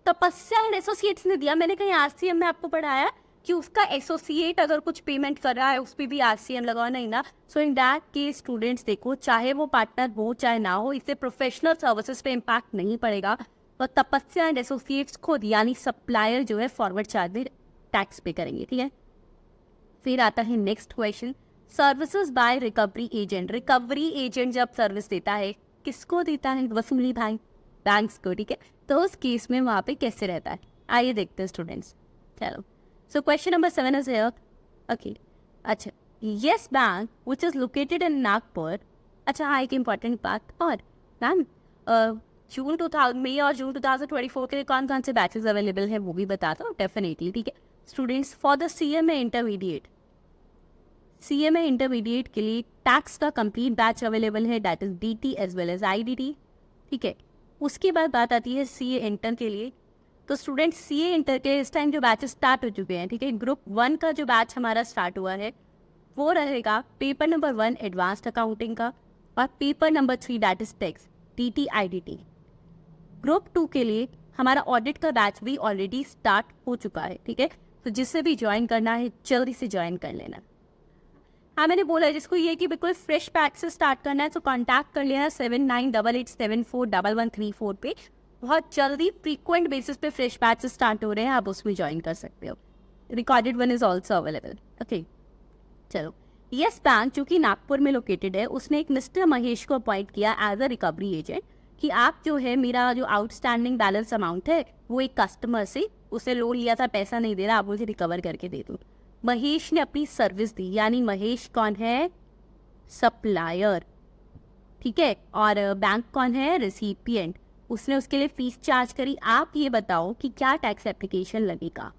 Speaker 1: तपस्या एंड एसोसिएट्स ने दिया, मैंने कहीं आरसीएम में आपको पढ़ाया कि उसका एसोसिएट अगर कुछ पेमेंट कर रहा है उस पर भी RCM लगाओ, नहीं ना। सो इन दैट केस स्टूडेंट्स देखो, चाहे वो पार्टनर हो चाहे ना हो, इससे प्रोफेशनल सर्विसेज पे इम्पैक्ट नहीं पड़ेगा। और तपस्या एंड एसोसिएट्स खुद यानी सप्लायर जो है फॉरवर्ड चार्ज में टैक्स पे करेंगे, ठीक है। फिर आता है next question, services by recovery agent. Recovery agent जब सर्विस देता है किसको देता है? वसूली भाई, बैंक्स को, ठीक है। तो उस केस में वहाँ पे कैसे रहता है, आइए देखते हैं स्टूडेंट्स। चलो, so question number 7 is here. Okay, अच्छा, Yes Bank which is located in Nagpur. अच्छा हाँ, एक इम्पॉर्टेंट बात और मैम, जून 2000 मई और जून 2024 के लिए कौन कौन से बैचेस अवेलेबल हैं वो भी बताता हूँ डेफिनेटली, ठीक है students. For the CMA intermediate, CMA intermediate के लिए टैक्स का कंप्लीट बैच अवेलेबल है, that is DT as well as IDT, ठीक है। उसके बाद बात आती है CA इंटर के लिए। तो स्टूडेंट्स CA इंटर के इस टाइम जो बैचेस स्टार्ट हो चुके हैं, ठीक है। ग्रुप 1 का जो बैच हमारा स्टार्ट हुआ है वो रहेगा पेपर नंबर 1 एडवांस्ड अकाउंटिंग का, और paper number 3 that is tax DT IDT। Group 2 के लिए हमारा ऑडिट का बैच भी ऑलरेडी स्टार्ट हो चुका है, ठीक है। तो जिससे भी ज्वाइन करना है जल्दी से ज्वाइन कर लेना। हाँ, मैंने बोला है जिसको ये कि बिल्कुल फ्रेश बैच से स्टार्ट करना है तो कांटेक्ट कर लेना 7988741134 पे। बहुत जल्दी फ्रीक्वेंट बेसिस पे फ्रेश बैच से स्टार्ट हो रहे हैं, आप उसमें ज्वाइन कर सकते हो। Recorded one is also available, okay. चलो, यस बैंक जो कि नागपुर में लोकेटेड है, उसने एक मिस्टर महेश को अपॉइंट किया एज अ रिकवरी एजेंट कि आप जो है मेरा जो आउटस्टैंडिंग बैलेंस अमाउंट है वो एक कस्टमर से उसने लोन लिया था, पैसा नहीं दे रहा, आप मुझे रिकवर करके दे दो। महेश ने अपनी सर्विस दी, यानी महेश कौन है? सप्लायर, ठीक है। और बैंक कौन है? रिसिपिएंट। उसने उसके लिए फीस चार्ज करी। आप ये बताओ कि क्या टैक्स एप्लीकेशन लगेगा?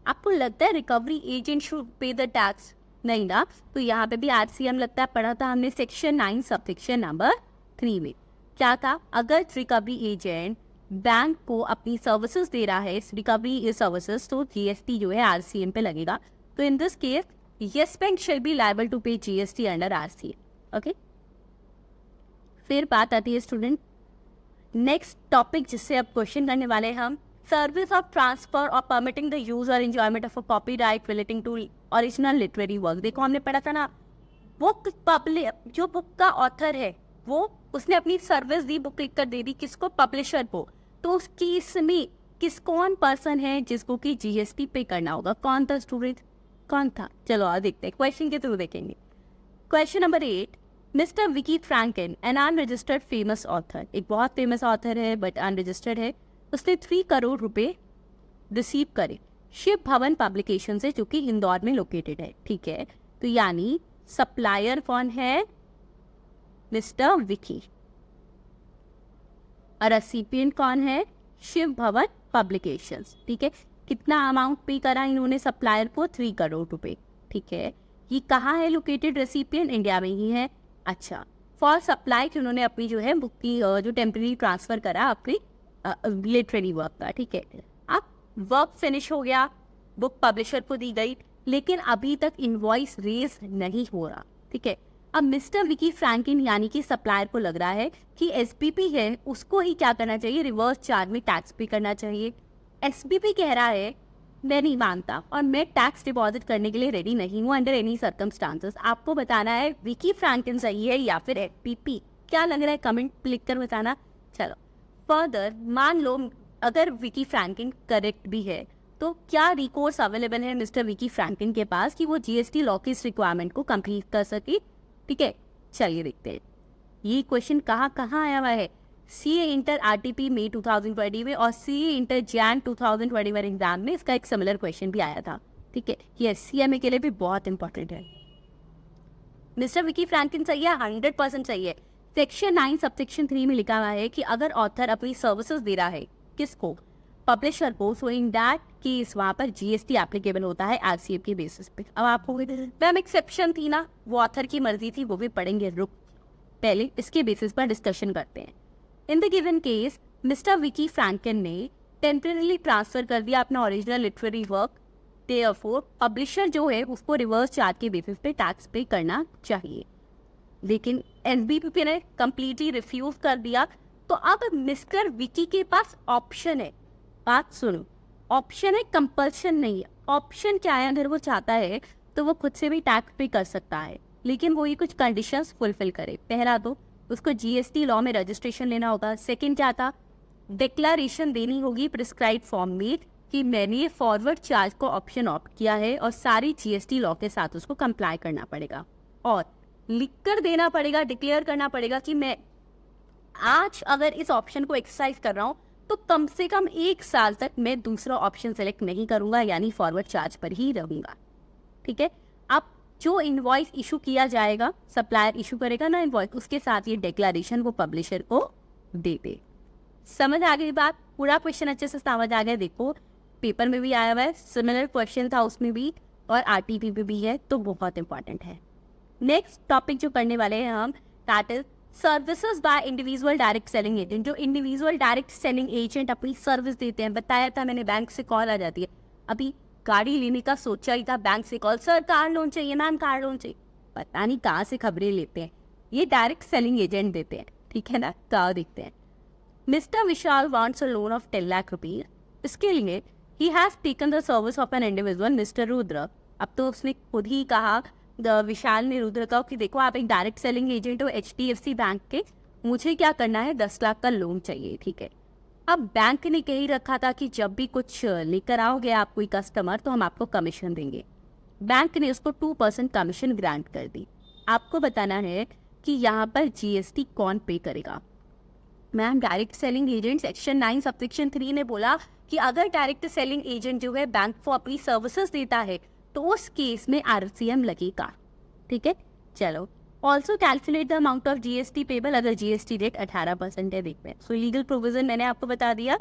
Speaker 1: आपको लगता है recovery agent should pay the tax? नहीं ना। तो यहाँ पे भी RCM लगता है, पढ़ा था हमने सेक्शन 9 सबसेक्शन नंबर 3 में। क्या था? अगर रिकवरी एजेंट बैंक को अपनी सर्विसेज दे रहा है, रिकवरी सर्विसेज, तो GST जो है RCM पे लगेगा। तो in this case Yes Bank shall be liable to pay GST under RCM, okay. फिर बात आती है स्टूडेंट नेक्स्ट टॉपिक जिससे अब क्वेश्चन करने वाले हैं हम, सर्विस ऑफ ट्रांसफर और परमिटिंग द यूज और enjoyment of a copyright relating to original literary work. देखो हमने पढ़ा था ना, बुक पब्लिश, जो बुक का ऑथर है वो उसने अपनी सर्विस दी, बुक लिख कर दे दी किसको? पब्लिशर को। तो उस केस में कौन पर्सन है जिसको कि GST पे करना होगा? कौन था स्टूडेंट? कौन था? चलो आ देखते हैं, क्वेश्चन के थ्रू देखेंगे। Question number 8, mister Vicky Franklin N unregistered famous author, एक बहुत फेमस ऑथर है बट अनरजिस्टर्ड है, उसने 3 करोड़ रुपए रिसीव करे शिव भवन पब्लिकेशन से, जो कि इंदौर में लोकेटेड है, ठीक है। तो यानी सप्लायर कौन है? मिस्टर विकी, और रेसिपिएंट कौन है? शिव भवन पब्लिकेशंस, ठीक है। कितना अमाउंट पे करा इन्होंने सप्लायर को? 3 करोड़ रुपए, ठीक है। ये कहाँ है लोकेटेड? रेसिपिएंट इंडिया में ही है। अच्छा, फॉर सप्लाई कि उन्होंने अपनी जो है बुक की जो टेम्परेरी ट्रांसफर करा अपनी लिटरेरी वर्क का, ठीक है। अब वर्क फिनिश हो गया, बुक पब्लिशर को दी गई, लेकिन अभी तक इनवॉइस रेज नहीं हो रहा, ठीक है। अब मिस्टर विकी फ्रैंकलिन यानी कि सप्लायर को लग रहा है कि SPP है उसको ही क्या करना चाहिए? रिवर्स चार्ज में टैक्स पे करना चाहिए। SPP कह रहा है मैं नहीं मानता और मैं टैक्स डिपॉजिट करने के लिए रेडी नहीं हूँ अंडर एनी सर्कमस्टांसेस। आपको बताना है विकी फ्रैंकलिन सही है या फिर SPP, क्या लग रहा है? कमेंट लिख कर बताना। चलो फर्दर, मान लो अगर विकी फ्रैंकलिन करेक्ट भी है तो क्या रिकोर्स अवेलेबल है मिस्टर विकी फ्रैंकलिन के पास कि वो GST लॉ की इस रिक्वायरमेंट को कंप्लीट कर सके? ठीक है, चलिए देखते हैं ये क्वेश्चन कहाँ आया हुआ है। CA इंटर RTP मई 2020 में और CA इंटर जैन 2021 एग्जाम में इसका एक सिमिलर क्वेश्चन भी आया था, ठीक है। ये CMA के लिए भी बहुत इंपॉर्टेंट है। मिस्टर विकी फ्रैंकलिन सही है, 100% सही है। सेक्शन 9 सबसेक्शन 3 में लिखा हुआ है कि अगर ऑथर अपनी सर्विसेज दे रहा है किसको? पब्लिशर को, सो इन दैट केस वहाँ पर GST एप्लीकेबल होता है RCM के बेसिस पे। अब आपको मैम एक्सेप्शन थी ना, वो ऑथर की मर्जी थी, वो भी पढ़ेंगे, रुक पहले इसके बेसिस पर डिस्कशन करते हैं। In the given case mister Vicky Franklin ने टेम्परेरीली ट्रांसफर कर दिया अपना original literary work, therefore publisher जो है उसको रिवर्स चार्ज के बेसिस पे टैक्स पे करना चाहिए, लेकिन SBPP ने कम्प्लीटली रिफ्यूज कर दिया। तो अब मिस्टर विकी के पास ऑप्शन है, बात सुनो, ऑप्शन है, कंपल्शन नहीं है, ऑप्शन क्या है, अगर वो चाहता है तो वो खुद से भी टैक्स पे कर सकता है, लेकिन वो ये कुछ कंडीशंस फुलफिल करे। पहला तो उसको जीएसटी लॉ में रजिस्ट्रेशन लेना होगा। सेकंड क्या था, डिक्लेरेशन देनी होगी प्रिस्क्राइब फॉर्म में कि मैंने फॉरवर्ड चार्ज को ऑप्शन ऑप्ट किया है और सारी जीएसटी लॉ के साथ उसको कंप्लाई करना पड़ेगा, और लिख कर देना पड़ेगा, डिक्लेयर करना पड़ेगा कि मैं आज अगर इस ऑप्शन को एक्सरसाइज कर रहा हूँ तो कम से कम 1 साल तक मैं दूसरा ऑप्शन सेलेक्ट नहीं करूंगा, यानी फॉरवर्ड चार्ज पर ही रहूंगा। ठीक है, अब जो इनवॉइस इशू किया जाएगा, सप्लायर इशू करेगा ना इनवॉइस, उसके साथ ये डिक्लेरेशन वो पब्लिशर को दे दे। समझ आ गई बात? पूरा क्वेश्चन अच्छे से समझ आ गया? देखो पेपर में भी आया हुआ है, सिमिलर क्वेश्चन था उसमें भी, और आरटीपी पे भी है, तो बहुत इंपॉर्टेंट है। नेक्स्ट टॉपिक जो पढ़ने वाले हैं हम, that is services by individual direct selling agent. जो इंडिविजुअल डायरेक्ट सेलिंग एजेंट अपनी सर्विस देते हैं, बताया था मैंने बैंक से कॉल आ जाती है, अभी गाड़ी लेने का सोचा ही था, बैंक से कॉल, सर कार लोन चाहिए, मैम कार लोन चाहिए, पता नहीं कहाँ से खबरें लेते हैं, ये डायरेक्ट सेलिंग एजेंट देते हैं। ठीक है ना, तो देखते हैं। Mister Vishal wants a loan of 10 lakh rupees. इसके लिए he has taken the service of an individual mister Rudra. अब तो उसने खुद ही कहा, विशाल ने रुद्र का, कि देखो आप एक डायरेक्ट सेलिंग एजेंट हो HDFC बैंक के, मुझे क्या करना है, 10 लाख का लोन चाहिए। ठीक है, अब बैंक ने कह ही रखा था कि जब भी कुछ लेकर आओगे आप कोई कस्टमर, तो हम आपको कमीशन देंगे। बैंक ने उसको 2% कमीशन ग्रांट कर दी। आपको बताना है कि यहाँ पर GST कौन पे करेगा। Ma'am direct selling agent section 9 subsection 3 ने बोला कि अगर डायरेक्ट सेलिंग एजेंट जो है बैंक को अपनी सर्विसेज देता है तो उस केस में RCM लगेगा। ठीक है, चलो। Also calculate the amount of GST payable अगर GST रेट 18% है। देखते हैं, सो लीगल प्रोविजन मैंने आपको बता दिया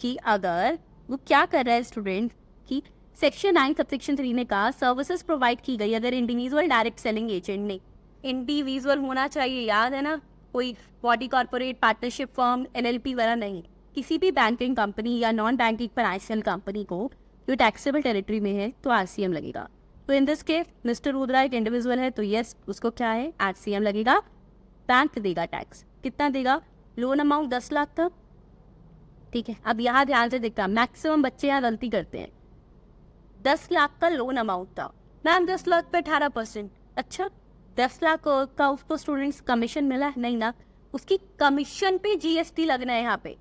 Speaker 1: कि अगर वो क्या कर रहा है स्टूडेंट, कि सेक्शन 9 सबसेक्शन 3 ने कहा सर्विसेज प्रोवाइड की गई अगर इंडिविजुअल डायरेक्ट सेलिंग एजेंट ने, इंडिविजुअल होना चाहिए, याद है ना, कोई body corporate partnership firm LLP वाला नहीं, किसी भी बैंकिंग कंपनी या नॉन बैंकिंग फाइनेंशियल कंपनी को जो टैक्सेबल टेरिटरी में है तो RCM लगेगा। तो in this case mister Rudra एक इंडिविजुअल है तो यस, उसको क्या है, RCM लगेगा। बैंक देगा टैक्स, कितना देगा, लोन अमाउंट 10 लाख तक। ठीक है, अब यहाँ ध्यान से देखता, मैक्सिमम बच्चे यहाँ गलती करते हैं। 10 लाख का लोन अमाउंट था, मैम 10 लाख पे 18%। अच्छा, 10 लाख का उसको स्टूडेंट्स कमीशन मिला है? नहीं ना, उसकी कमीशन पे GST लगना है। यहाँ पे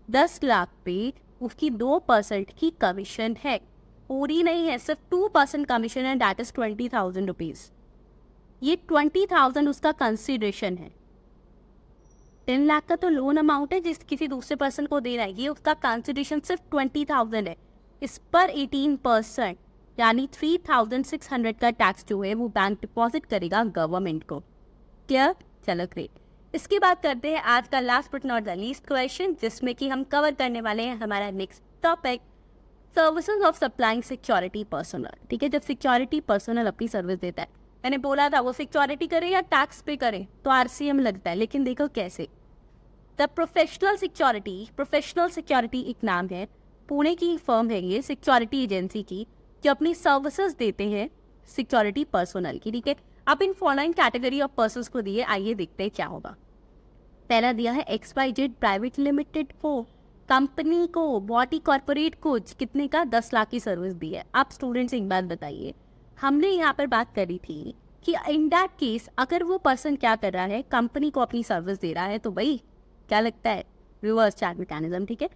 Speaker 1: 10 लाख पे उसकी 2% की कमीशन है, पूरी नहीं है, सिर्फ 2% कमीशन है, दैट इज 20,000 रुपीज। ये 20,000 उसका कंसिडरेशन है। 10 लाख का तो लोन अमाउंट है जिस किसी दूसरे पर्सन को देना है, ये उसका कंसिडरेशन सिर्फ 20,000 है। इस पर 18% यानी 3,600 का टैक्स जो है वो बैंक डिपॉजिट करेगा गवर्नमेंट को। क्लियर? चलो ग्रेट। इसके बाद करते हैं आज का last but not the least question, जिसमें कि हम कवर करने वाले हैं हमारा next topic, services of supplying security personal. ठीक है, जब सिक्योरिटी पर्सनल अपनी सर्विस देता है, मैंने बोला था वो सिक्योरिटी करे या टैक्स पे करे तो RCM लगता है, लेकिन देखो कैसे। द प्रोफेशनल सिक्योरिटी एक नाम है, पुणे की फर्म है ये, सिक्योरिटी एजेंसी की, जो अपनी सर्विसेज देते हैं सिक्योरिटी पर्सनल की। ठीक है, अब in following category of persons को दिए, आइए देखते हैं क्या होगा। पहला दिया है XYZ प्राइवेट लिमिटेड को, कंपनी को, बॉडी कॉर्पोरेट को, कितने का, 10 लाख की सर्विस दी है। आप स्टूडेंट्स एक बात बताइए, हमने यहाँ पर बात करी थी कि इन दैट केस अगर वो पर्सन क्या कर रहा है, कंपनी को अपनी सर्विस दे रहा है, तो भाई क्या लगता है, रिवर्स चार्ज मैकेनिज्म। ठीक है,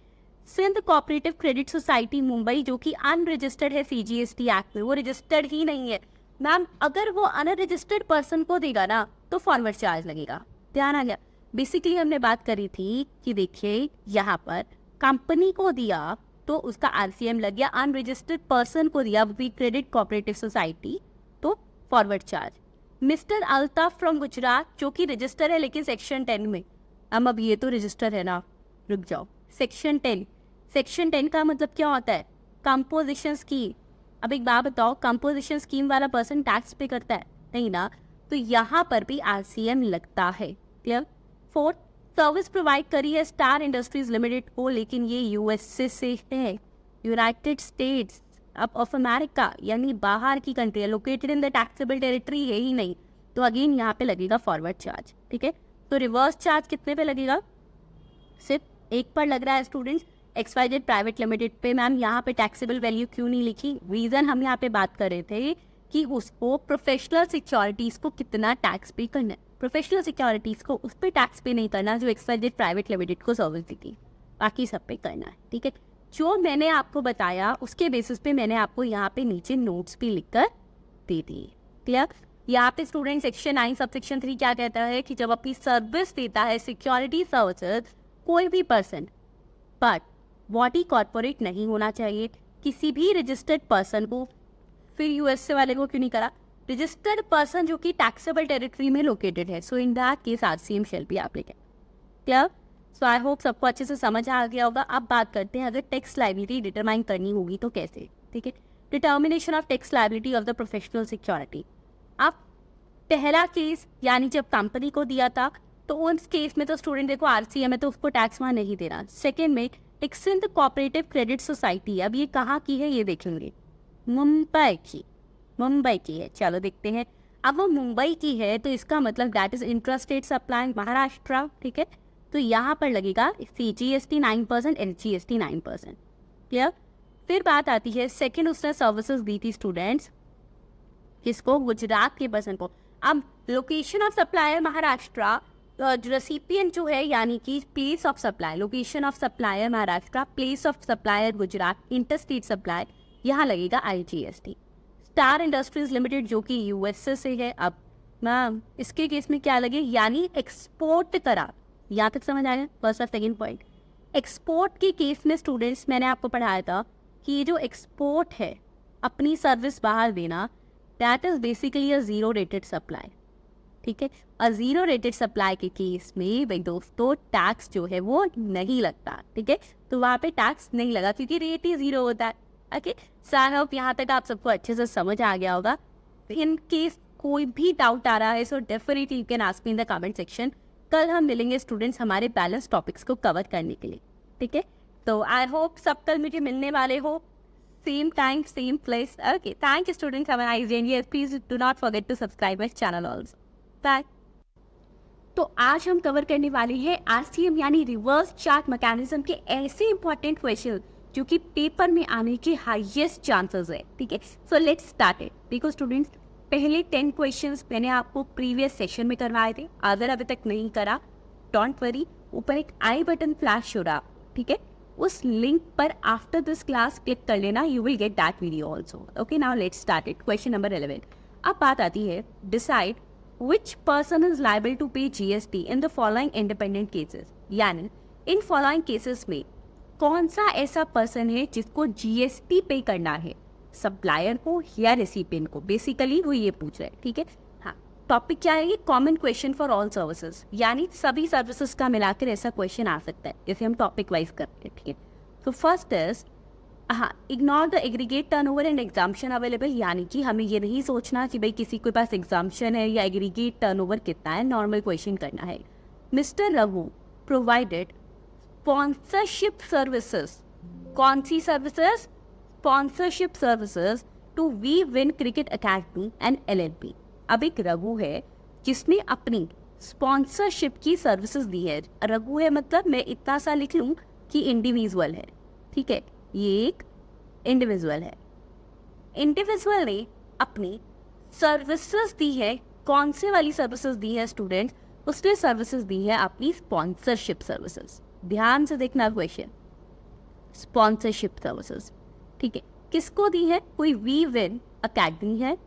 Speaker 1: Sindh cooperative credit society Mumbai जो कि अनरजिस्टर्ड है CGST एक्ट में, वो रजिस्टर्ड ही नहीं है। मैम अगर वो अनरजिस्टर्ड पर्सन को देगा ना तो फॉरवर्ड चार्ज लगेगा। ध्यान आ गया? बेसिकली हमने बात करी थी कि देखिए यहाँ पर कंपनी को दिया तो उसका RCM लग गया, अनरजिस्टर्ड पर्सन को दिया भी क्रेडिट कोऑपरेटिव सोसाइटी तो forward charge. Mister Altaf from Gujarat जो कि रजिस्टर है लेकिन सेक्शन 10 में, अब ये तो रजिस्टर है ना, रुक जाओ, सेक्शन 10 का मतलब क्या होता है, कंपोजिशन स्कीम। अब एक बात बताओ, कंपोजिशन स्कीम वाला पर्सन टैक्स पे करता है? नहीं ना, तो यहाँ पर भी RCM लगता है। क्लियर? 4, सर्विस प्रोवाइड करी है स्टार इंडस्ट्रीज लिमिटेड को, लेकिन ये USA से है, यूनाइटेड स्टेट्स ऑफ अमेरिका, यानी बाहर की कंट्री है, located in the taxable territory है ही नहीं, तो अगेन यहाँ पे लगेगा फॉरवर्ड चार्ज। ठीक है, तो रिवर्स चार्ज कितने पे लगेगा, सिर्फ एक पर लग रहा है स्टूडेंट्स, XYZ प्राइवेट लिमिटेड पे मैम यहाँ पे टैक्सेबल वैल्यू क्यों नहीं लिखी? रीज़न हम यहाँ पे बात कर रहे थे कि उसको प्रोफेशनल सिक्योरिटीज़ को कितना टैक्स पे करना है। प्रोफेशनल सिक्योरिटीज़ को उस पर टैक्स पे नहीं करना जो XYZ प्राइवेट लिमिटेड को सर्विस दी थी, बाकी सब पे करना है, ठीक है। जो मैंने आपको बताया उसके बेसिस पे मैंने आपको यहाँ पे नीचे नोट्स भी लिखकर दे दिए, क्लियर। यहाँ पे स्टूडेंट सेक्शन 9 सब सेक्शन 3 क्या कहता है कि जब अपनी सर्विस देता है सिक्योरिटी सर्विसेज कोई भी पर्सन, बट बॉडी कॉर्पोरेट नहीं होना चाहिए, किसी भी रजिस्टर्ड पर्सन को, फिर यूएसए वाले को क्यों नहीं करा, रजिस्टर्ड पर्सन जो कि टैक्सेबल टेरिटरी में लोकेटेड है, so in that case RCM shall be applicable, clear. So I hope सबको अच्छे से समझ आ गया होगा। अब बात करते हैं अगर टैक्स लायबिलिटी डिटरमाइन करनी होगी तो कैसे, ठीक है। Determination of tax liability of the professional security. अब पहला केस यानी जब कंपनी को दिया था तो उस केस में तो स्टूडेंट देखो आरसीएम है तो उसको टैक्स वहाँ नहीं देना। सेकेंड में टेक्सिंद कोऑपरेटिव क्रेडिट सोसाइटी, अब ये कहाँ की है ये देखेंगे, मुंबई की है। चलो देखते हैं, अब वो मुंबई की है तो इसका मतलब that is intrastate supply Maharashtra, ठीक है। तो यहाँ पर लगेगा CGST 9%, SGST 9%, क्लियर। फिर बात आती है सेकेंड, उसने सर्विसेज दी थी स्टूडेंट्स किसको, गुजरात के पर्सन को। अब location of supplier Maharashtra, recipient जो है यानी कि place of supply, location of supplier Maharashtra, place of supplier Gujarat, interstate supply, यहाँ लगेगा IGST। स्टार इंडस्ट्रीज लिमिटेड जो कि यूएसए से है, अब मैम इसके केस में क्या लगे, यानी एक्सपोर्ट करा, यहाँ तक समझ आया फर्स्ट और सेकेंड पॉइंट। एक्सपोर्ट के केस में स्टूडेंट्स मैंने आपको पढ़ाया था कि ये जो एक्सपोर्ट है अपनी सर्विस बाहर देना, that is basically a zero rated supply, ठीक है। और जीरो रेटेड सप्लाई के केस में भाई दोस्तों टैक्स जो है वो नहीं लगता, ठीक है। तो वहाँ पे टैक्स नहीं लगा क्योंकि रेट ही जीरो होता है, ओके। सर अब यहाँ तक आप सबको अच्छे से समझ आ गया होगा। इन केस कोई भी डाउट आ रहा है so definitely you can ask me in the comment section. कल हम मिलेंगे स्टूडेंट्स हमारे बैलेंस टॉपिक्स को कवर करने के लिए, ठीक है। तो आई होप सब कल मुझे मिलने वाले हो, same time same place, okay. Thank you students, have a nice day and please do not forget to subscribe my channel also, bye. तो आज हम कवर करने वाले हैं आरसीएम यानी रिवर्स चार्ज मैकेनिज्म के ऐसे इंपॉर्टेंट क्वेश्चन जो कि पेपर में आने के हाईएस्ट चांसेस है, ठीक है। So let's start it. देखो स्टूडेंट्स, पहले 10 क्वेश्चंस मैंने आपको प्रीवियस सेशन में करवाए थे, अगर अभी तक नहीं करा डोंट वरी, ऊपर एक आई बटन फ्लैश हो रहा, ठीक है। उस लिंक पर आफ्टर दिस क्लास क्लिक कर लेना, you will get that video also, okay. Now let's start it. Question number 11। अब बात आती है decide which person is liable to pay GST in the following independent cases, यानी इन following cases में कौन सा ऐसा पर्सन है जिसको GST पे करना है, सप्लायर को या रेसिपिएंट को, बेसिकली वो ये पूछ रहे हैं, ठीक है। हाँ, टॉपिक क्या है, ये common question for all services, यानी सभी सर्विसेज का मिलाकर ऐसा क्वेश्चन आ सकता है जैसे हम टॉपिक वाइज करते हैं, ठीक है। तो फर्स्ट इज हाँ, ignore the aggregate turnover and exemption available, यानी कि हमें ये नहीं सोचना कि भाई किसी के पास एग्जाम्पशन है या एग्रीगेट टर्नओवर कितना है, नॉर्मल क्वेश्चन करना है। Mister Raghu provided sponsorship services, कौन सी services, sponsorship services to we win cricket academy and LLP। अब एक रघु है जिसने अपनी स्पॉन्सरशिप की सर्विसेज दी है, रघु है मतलब मैं इतना सा लिख लूँ कि इंडिविजुअल है, ठीक है, ये एक इंडिविजुअल है। इंडिविजुअल ने अपनी सर्विसेज दी है, कौन से वाली सर्विसेज दी है स्टूडेंट, उसने सर्विसेज दी है अपनी स्पॉन्सरशिप सर्विसेज। ध्यान से देखना क्वेश्चन, स्पॉन्सरशिप सर्विसेज, ठीक है, किसको दी है, कोई वी विन अकेडमी है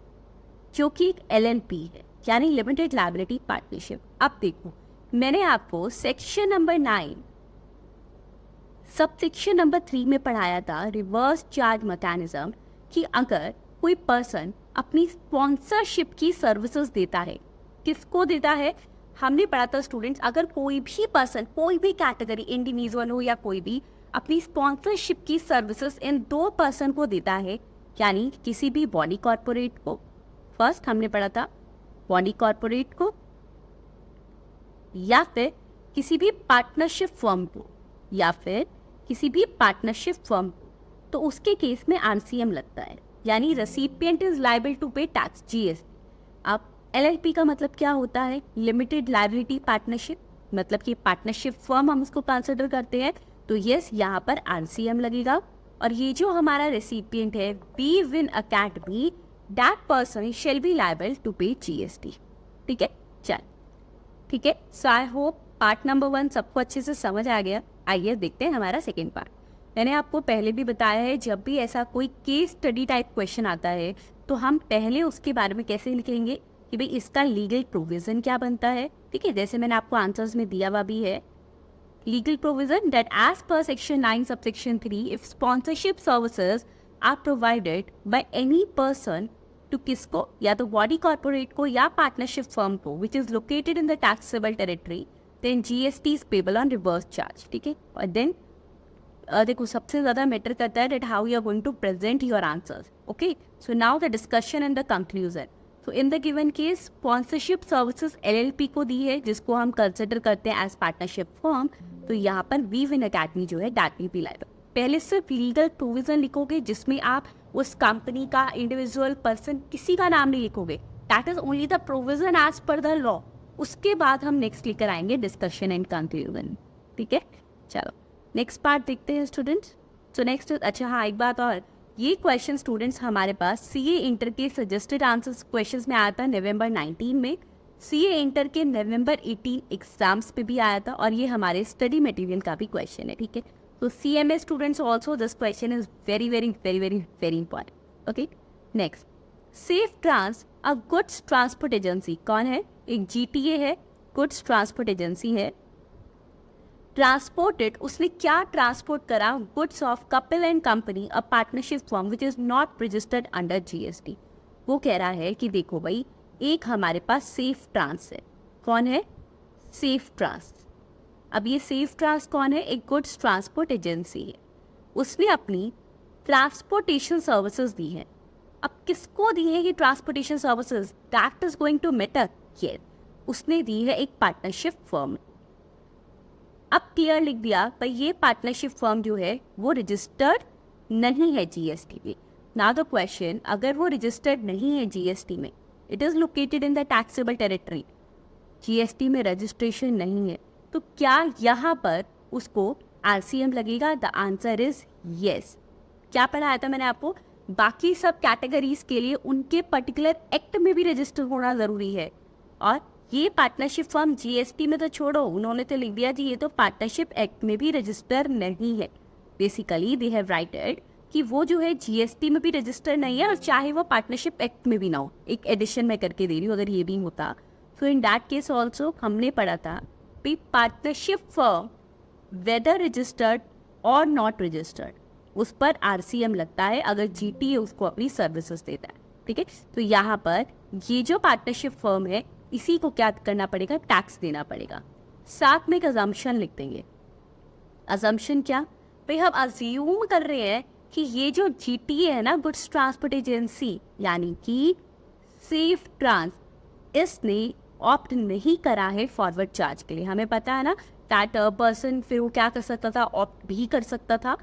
Speaker 1: जो कि एक LLP है यानी लिमिटेड लायबिलिटी पार्टनरशिप। अब देखो मैंने आपको section number 9 sub section number 3 में पढ़ाया था रिवर्स चार्ज मैकेनिज्म कि अगर कोई पर्सन अपनी स्पॉन्सरशिप की सर्विसेज देता है, किसको देता है, हमने पढ़ा था स्टूडेंट्स, अगर कोई भी पर्सन, कोई भी कैटेगरी, इंडिविजुअल हो या कोई भी, अपनी स्पॉन्सरशिप की सर्विसेज इन 2 पर्सन को देता है, यानी किसी भी बॉडी कॉर्पोरेट को, फर्स्ट हमने पढ़ा था बॉडी कॉर्पोरेट को, या फिर किसी भी पार्टनरशिप फर्म को, या फिर किसी भी पार्टनरशिप फर्म, तो उसके केस में आरसीएम लगता है, यानी recipient is liable to pay tax GST। अब LLP का मतलब क्या होता है, लिमिटेड लायबिलिटी पार्टनरशिप, मतलब कि पार्टनरशिप फर्म हम उसको कंसिडर करते हैं, तो यस, यहाँ पर RCM लगेगा। और ये जो हमारा रेसिपिएंट है B Win Academy, that person shall be liable to pay GST। ठीक है, चल ठीक है। So I hope part number 1 सबको अच्छे से समझ आ गया। आइए देखते हैं हमारा सेकेंड पार्ट। मैंने आपको पहले भी बताया है, जब भी ऐसा कोई केस स्टडी टाइप क्वेश्चन आता है तो हम पहले उसके बारे में कैसे लिखेंगे कि भाई इसका लीगल प्रोविजन क्या बनता है। ठीक है, जैसे मैंने आपको आंसर्स में दिया हुआ भी है, legal provision that as per section 9 subsection 3, if sponsorship services are provided by any person to किसको, या तो बॉडी कॉर्पोरेट को या पार्टनरशिप फर्म को which is located in the taxable territory, then GST is payable on reverse charge। ठीक है, और then देखो सबसे ज़्यादा मैटर करता है that how you are going to present your answers। okay, so now the discussion and the conclusion। तो in the given case sponsorship services LLP को दी है, जिसको हम कंसिडर करते हैं एज पार्टनरशिप फर्म। तो यहाँ पर वी विन अकेडमी जो है दैट विल बी लायबल। पहले सिर्फ लीगल प्रोविजन लिखोगे जिसमें आप उस कंपनी का, इंडिविजुअल पर्सन, किसी का नाम नहीं लिखोगे। That is only the provision as per the law. उसके बाद हम नेक्स्ट लेकर आएंगे डिस्कशन एंड कंक्लूजन। ठीक है, चलो नेक्स्ट पार्ट देखते हैं स्टूडेंट्स। तो नेक्स्ट, अच्छा हाँ एक बात और, ये क्वेश्चन स्टूडेंट्स हमारे पास CA इंटर के सजेस्टेड आंसर्स क्वेश्चंस में आया था नवंबर 19 में, CA इंटर के नवंबर 18 एग्जाम्स पे भी आया था, और ये हमारे स्टडी मटेरियल का भी क्वेश्चन है। ठीक है, तो CMA students also this question is very very very very very important. Okay, next, Safe Trans a goods transport agency कौन है? एक GTA है, गुड्स ट्रांसपोर्ट एजेंसी है। ट्रांसपोर्टेड, उसने क्या ट्रांसपोर्ट करा? Goods of Kapil and company, a partnership firm which is not registered under GST। वो कह रहा है कि देखो भाई, एक हमारे पास सेफ ट्रांस है। कौन है? Safe Trans. अब ये सेफ ट्रांस कौन है? एक गुड्स ट्रांसपोर्ट एजेंसी है। उसने अपनी ट्रांसपोर्टेशन सर्विसेज दी है। अब किसको दी है ये transportation services? That is going to matter. ये उसने दी है एक पार्टनरशिप फर्म। अब क्लियर लिख दिया भाई, ये पार्टनरशिप फर्म जो है वो रजिस्टर्ड नहीं है GST में। नाउ द क्वेश्चन, अगर वो रजिस्टर्ड नहीं है GST में, it is located in the taxable territory, GST में रजिस्ट्रेशन नहीं है, तो क्या यहाँ पर उसको RCM लगेगा? The answer is yes. क्या पढ़ाया था मैंने आपको? बाकी सब कैटेगरीज के लिए उनके पर्टिकुलर एक्ट में भी रजिस्टर होना जरूरी है, और ये पार्टनरशिप फर्म GST में तो छोड़ो, उन्होंने तो लिख दिया जी ये तो पार्टनरशिप एक्ट में भी रजिस्टर नहीं है। बेसिकली दे हैव राइटेड कि वो जो है GST में भी रजिस्टर नहीं है, और चाहे वो पार्टनरशिप एक्ट में भी ना हो। एक एडिशन में करके दे रही हूँ, अगर ये भी होता तो इन दैट केस ऑल्सो हमने पढ़ा था कि पार्टनरशिप फर्म वेदर रजिस्टर्ड और नॉट रजिस्टर्ड, उस पर RCM लगता है अगर GTA उसको अपनी सर्विसेज देता है। ठीक है, तो यहाँ पर ये जो पार्टनरशिप फर्म है इसी को क्या करना पड़ेगा? टैक्स देना पड़ेगा। साथ में एक अजम्पशन लिख देंगे। अजम्पशन क्या भाई? हम अज्यूम कर रहे हैं कि ये जो GTA है ना, गुड्स ट्रांसपोर्ट एजेंसी, यानी कि सेफ ट्रांस, इसने ऑप्ट नहीं करा है फॉरवर्ड चार्ज के लिए। हमें पता है ना दैट पर्सन फिर वो क्या कर सकता था? ऑप्ट भी कर सकता था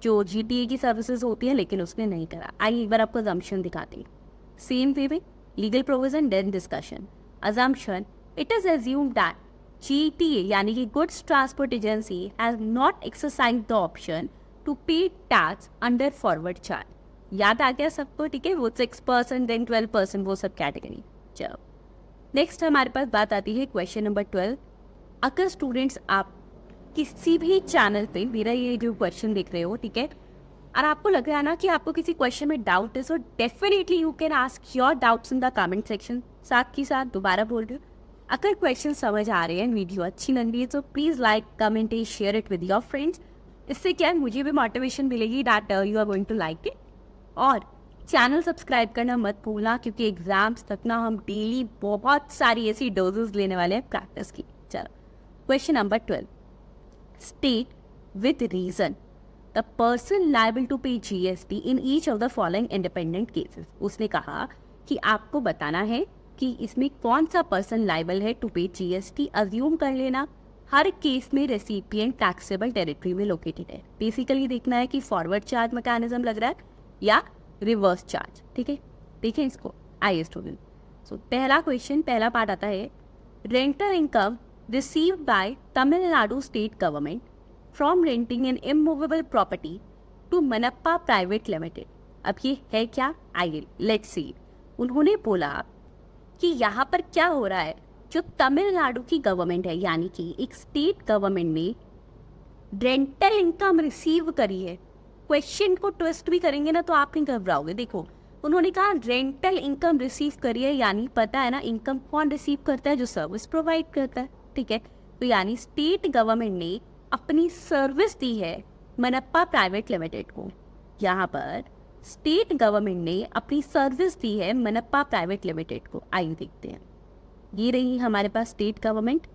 Speaker 1: जो GTA की सर्विसेज होती है, लेकिन उसने नहीं करा। आइए एक बार आपको अजम्पशन दिखाते हैं। सेम वे में legal provision then discussion. Assumption, it is assumed that GTA यानी कि Goods Transport Agency has not exercised the option to pay tax under forward charge। याद आ गया सबको? ठीक है, वो 6% then 12%, वो सब कैटेगरी। चलो नेक्स्ट हमारे पास बात आती है क्वेश्चन नंबर 12। अगर स्टूडेंट्स आप किसी भी चैनल पे मेरा ये जो क्वेश्चन देख रहे हो, ठीक है, और आपको लग रहा है ना कि आपको किसी क्वेश्चन में डाउट है, so definitely you can ask your doubts in the comment section. साथ ही साथ दोबारा बोल रही हूँ, अगर क्वेश्चन समझ आ रहे हैं, वीडियो अच्छी लग रही है, तो please like, comment and share it with your friends. इससे क्या है, मुझे भी मोटिवेशन मिलेगी that you are going to like it. और चैनल सब्सक्राइब करना मत भूलना, क्योंकि एग्जाम्स तक ना हम डेली बहुत सारी ऐसी डोजेस लेने वाले हैं प्रैक्टिस की। चलो question number 12, state with reason the person liable to pay GST in each of the following independent cases. उसने कहा कि आपको बताना है कि इसमें कौन सा पर्सन लायबल है टू पे GST। अज्यूम कर लेना हर केस में रेसिपिएंट टैक्सेबल टेरिटरी में लोकेटेड है। बेसिकली देखना है कि फॉरवर्ड चार्ज मैकेनिज्म लग रहा है या रिवर्स चार्ज। ठीक है, देखें इसको। आइए स्टूडेंट, सो पहला क्वेश्चन, पहला पार्ट आता है, rental income received by Tamil Nadu state government from renting an immovable property to Manappa private limited. अब ये है क्या, आई लेट्स सी। उन्होंने बोला कि यहाँ पर क्या हो रहा है, जो तमिलनाडु की गवर्नमेंट है यानी कि एक स्टेट गवर्नमेंट ने रेंटल इनकम रिसीव करी है। क्वेश्चन को ट्विस्ट भी करेंगे ना तो आप नहीं घबराओगे। देखो उन्होंने कहा रेंटल इनकम रिसीव करी है, यानी पता है ना इनकम कौन रिसीव करता है, जो सर्विस प्रोवाइड करता है, ठीक है। तो यानी स्टेट गवर्नमेंट ने अपनी सर्विस दी है मनप्पा प्राइवेट लिमिटेड को। यहाँ पर स्टेट गवर्नमेंट ने अपनी सर्विस दी है मनप्पा प्राइवेट लिमिटेड को। आइए देखते हैं, ये रही हमारे पास स्टेट गवर्नमेंट,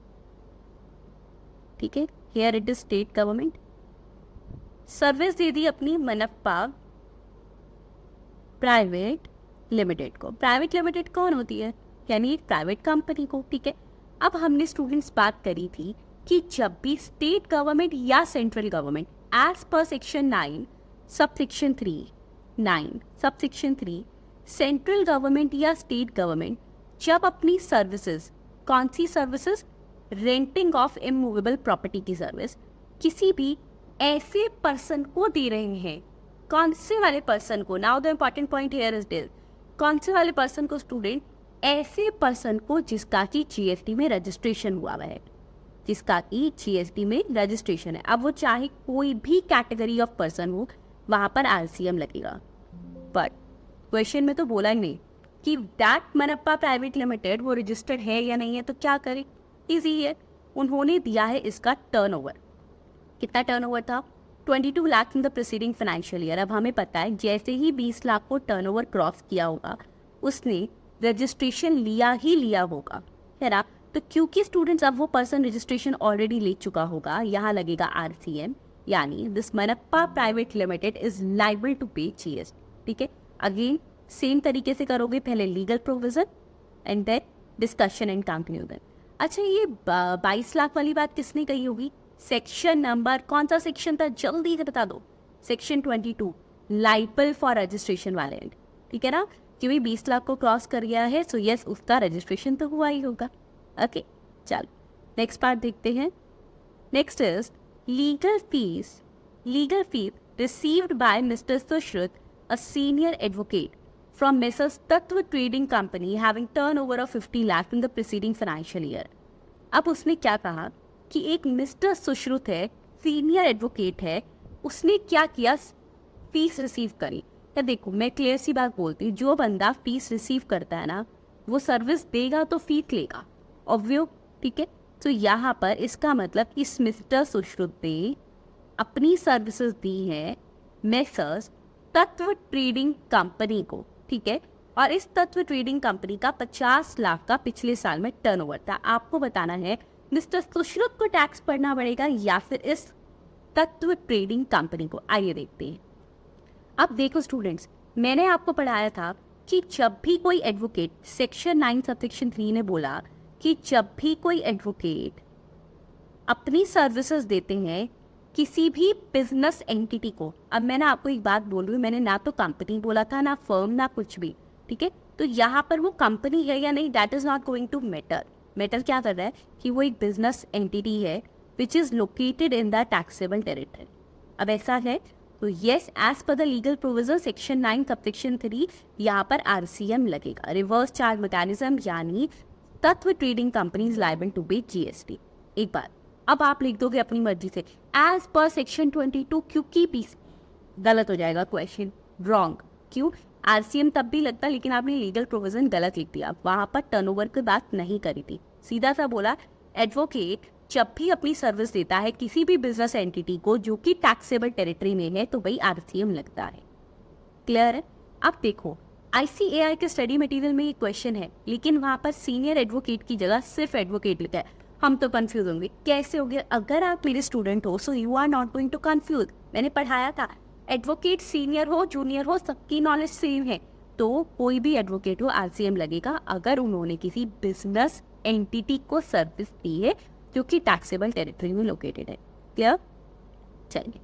Speaker 1: ठीक है, here it is state government. Service दे दी अपनी मनप्पा प्राइवेट लिमिटेड को। प्राइवेट लिमिटेड कौन होती है, यानी एक प्राइवेट कंपनी को, ठीक है। अब हमने स्टूडेंट्स बात करी थी कि जब भी स्टेट गवर्नमेंट या central government as per section 9 subsection 3 central government या स्टेट गवर्नमेंट जब अपनी सर्विसेज, कौन सी services, renting of immovable property की सर्विस किसी भी ऐसे पर्सन को दे रहे हैं, कौन से वाले पर्सन को, now the important point here is this, कौन से वाले पर्सन को स्टूडेंट, ऐसे पर्सन को जिसका कि जीएसटी में रजिस्ट्रेशन हुआ है, जिसका कि जीएसटी में रजिस्ट्रेशन है। अब वो चाहे कोई भी कैटेगरी ऑफ पर्सन हो, वहां पर आरसीएम लगेगा। बट क्वेश्चन में तो बोला ही नहीं कि दैट मनप्पा प्राइवेट लिमिटेड वो रजिस्टर्ड है या नहीं है, तो क्या करें, इजी है, उन्होंने दिया है इसका टर्नओवर। कितना टर्नओवर था, 22 lakh in the preceding financial year. अब हमें पता है जैसे ही 20 लाख को टर्नओवर क्रॉस किया होगा उसने रजिस्ट्रेशन लिया ही लिया होगा, है ना। तो क्योंकि स्टूडेंट्स अब वो पर्सन रजिस्ट्रेशन ऑलरेडी ले चुका होगा, यहाँ लगेगा आरसीएम, यानी this Manappa private limited is liable to pay GST, ठीक है। अगेन सेम तरीके से करोगे, पहले legal provision and then discussion and conclusion. अच्छा ये 22 लाख वाली बात किसने कही होगी, सेक्शन नंबर कौन सा सेक्शन था, जल्दी से बता दो, सेक्शन 22 लाइबल फॉर रजिस्ट्रेशन वाले, ठीक है ना, क्योंकि 20 लाख को क्रॉस कर गया है, सो यस उसका रजिस्ट्रेशन तो हुआ ही होगा। ओके चलो नेक्स्ट पार्ट देखते हैं। Next is legal fees received by mister Sushrut, a senior advocate from messrs Tatva trading company having turnover of 50 lakh in the preceding financial year. अब उसने क्या कहा कि एक मिस्टर सुश्रुत है, सीनियर एडवोकेट है, उसने क्या किया, फीस रिसीव करी। या देखो मैं क्लियर सी बात बोलती हूँ, जो बंदा फीस रिसीव करता है ना वो सर्विस देगा तो फीस लेगा, ऑब्वियस, ठीक है। तो यहाँ पर इसका मतलब इस मिस्टर सुश्रुत ने अपनी सर्विसेज दी है मेसर्स तत्व ट्रेडिंग कंपनी को, ठीक है। और इस तत्व ट्रेडिंग कंपनी का 50 लाख का पिछले साल में टर्नओवर था। आपको बताना है मिस्टर सुश्रुत को टैक्स भरना पड़ेगा या फिर इस तत्व ट्रेडिंग कंपनी को। आइए देखते हैं। अब देखो स्टूडेंट्स, मैंने आपको पढ़ाया था कि जब भी कोई एडवोकेट, सेक्शन 9 सबसेक्शन 3 ने बोला कि जब भी कोई एडवोकेट अपनी सर्विसेज देते हैं किसी भी बिजनेस एंटिटी को, अब मैंने आपको एक बात बोल रही हूँ, मैंने ना तो कंपनी बोला था, ना फर्म, ना कुछ भी, ठीक है। तो यहाँ पर वो कंपनी है या नहीं, that is not going to matter. Matter क्या कर रहा है कि वो एक बिजनेस एंटिटी है which is located in the taxable territory. अब ऐसा है तो yes as per the legal provision section 9 subsection 3 यहाँ पर आरसीएम लगेगा, रिवर्स चार्ज मैकेनिज्म, यानी तत्व trading companies liable to pay GST. एक बार अब आप लिख दोगे अपनी मर्जी से एज पर सेक्शन 22, क्योंकि पीस गलत हो जाएगा क्वेश्चन, रॉन्ग। क्यों, आरसीएम तब भी लगता लेकिन आपने लीगल प्रोविजन गलत लिख दिया, वहां पर टर्नओवर की बात नहीं करी थी, सीधा सा बोला एडवोकेट जब भी अपनी सर्विस देता है किसी भी बिजनेस एंटिटी को जो कि टैक्सेबल टेरिटरी में है तो भाई आरसीएम लगता है। क्लियर है। अब देखो आईसीएआई के स्टडी मटेरियल में ये क्वेश्चन है लेकिन वहां पर सीनियर एडवोकेट की जगह सिर्फ एडवोकेट लिखा है, हम तो कंफ्यूज होंगे कैसे हो गया। अगर आप मेरे स्टूडेंट हो so you are not going to confuse. मैंने पढ़ाया था एडवोकेट सीनियर हो जूनियर हो सबकी नॉलेज सेम है, तो कोई भी एडवोकेट हो आरसीएम लगेगा अगर उन्होंने किसी बिजनेस एंटिटी को सर्विस दी है जो कि टैक्सेबल टेरिटरी में लोकेटेड है। क्लियर। चलिए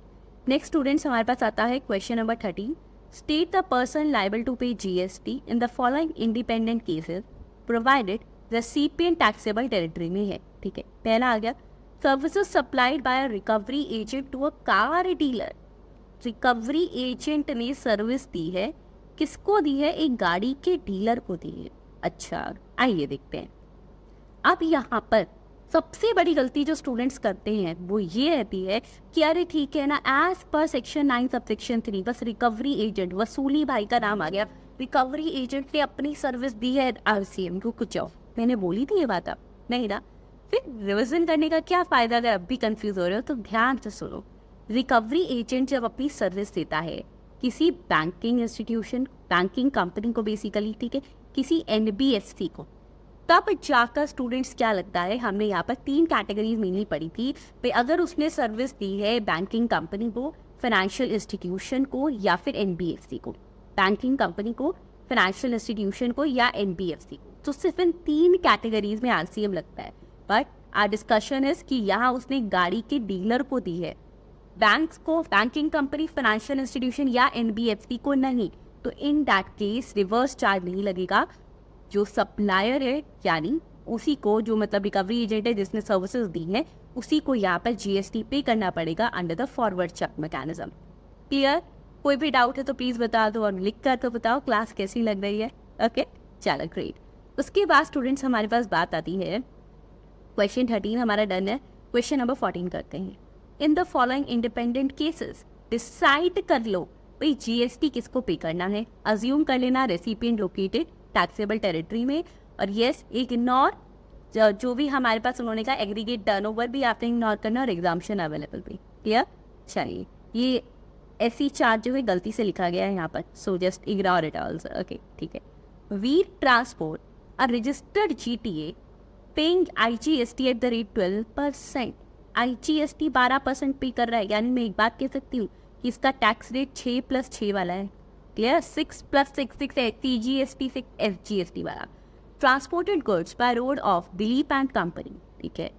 Speaker 1: नेक्स्ट स्टूडेंट्स हमारे पास आता है question number 13। State the person liable to pay GST in the following independent cases provided recipient taxable territory में है। ठीक है, पहला आ गया services supplied by a recovery agent to a car dealer. Recovery agent ने सर्विस दी है, किसको दी है? एक गाड़ी के डीलर को दी है। अच्छा, आइए देखते हैं। अब यहाँ पर सबसे बड़ी गलती जो स्टूडेंट्स करते हैं वो ये रहती है कि अरे ठीक है ना, as per section 9 sub section 3 बस रिकवरी एजेंट, वसूली भाई का नाम आ गया, रिकवरी एजेंट ने अपनी सर्विस दी है आरसीएम को, कुछ जाओ। मैंने बोली थी ये बात, आप नहीं ना? फिर रिविजन करने का क्या फायदा अगर अब भी कंफ्यूज हो रहे हो तो ध्यान से सुनो। रिकवरी एजेंट जब अपनी सर्विस देता है किसी बैंकिंग इंस्टीट्यूशन, बैंकिंग कंपनी को बेसिकली, ठीक है, किसी एनबीएफसी को, तब जाकर स्टूडेंट्स क्या लगता है, हमने यहाँ पर 3 कैटेगरीज मेनली पढ़ी थी पे, अगर उसने सर्विस दी है बैंकिंग कंपनी को, फाइनेंशियल इंस्टीट्यूशन को या फिर एनबीएफसी को, बैंकिंग कंपनी को, फाइनेंशियल इंस्टीट्यूशन को या एनबीएफसी को, तो सिर्फ इन 3 कैटेगरीज में आरसीएम लगता है। बट आवर डिस्कशन इज कि यहाँ उसने गाड़ी के डीलर को दी है, बैंक्स को, बैंकिंग कंपनी, फाइनेंशियल इंस्टीट्यूशन या एनबीएफसी को नहीं, तो इन दैट केस रिवर्स चार्ज नहीं लगेगा। जो सप्लायर है यानी उसी को, जो मतलब रिकवरी एजेंट है जिसने सर्विसेज दी हैं, उसी को यहाँ पर जीएसटी पे करना पड़ेगा अंडर द फॉरवर्ड चेक मैकेनिज्म। क्लियर? कोई भी डाउट है तो प्लीज बता दो, और लिख कर तो बताओ क्लास कैसी लग रही है। ओके, चलो ग्रेट। उसके बाद स्टूडेंट्स हमारे पास बात आती है, क्वेश्चन 13 हमारा डन है, क्वेश्चन नंबर 14 करते हैं। इन the following independent cases decide कर लो भाई जीएसटी किसको पे करना है। अज्यूम कर लेना रेसिपिएंट लोकेटेड टैक्सेबल टेरिटरी में, और यस इग्नोर जो भी हमारे पास उन्होंने कहा एग्रीगेट टर्नओवर भी आपने इग्नोर करना, और एग्जाम्पशन अवेलेबल भी। क्लियर? चलिए, ये ऐसी चार्ज जो है गलती से लिखा गया है यहाँ पर, so just ignore it also. Okay, ठीक है। We transport a registered GTA paying IGST at the rate 12%। IGST 12% pay कर रहा है, यानी मैं एक बात कह सकती हूँ कि इसका टैक्स रेट 6+6 वाला है। क्लियर? 6+6 है सीजीएसटी से एफजीएसटी वाला। Transported goods by road of Dilip and company, ठीक है।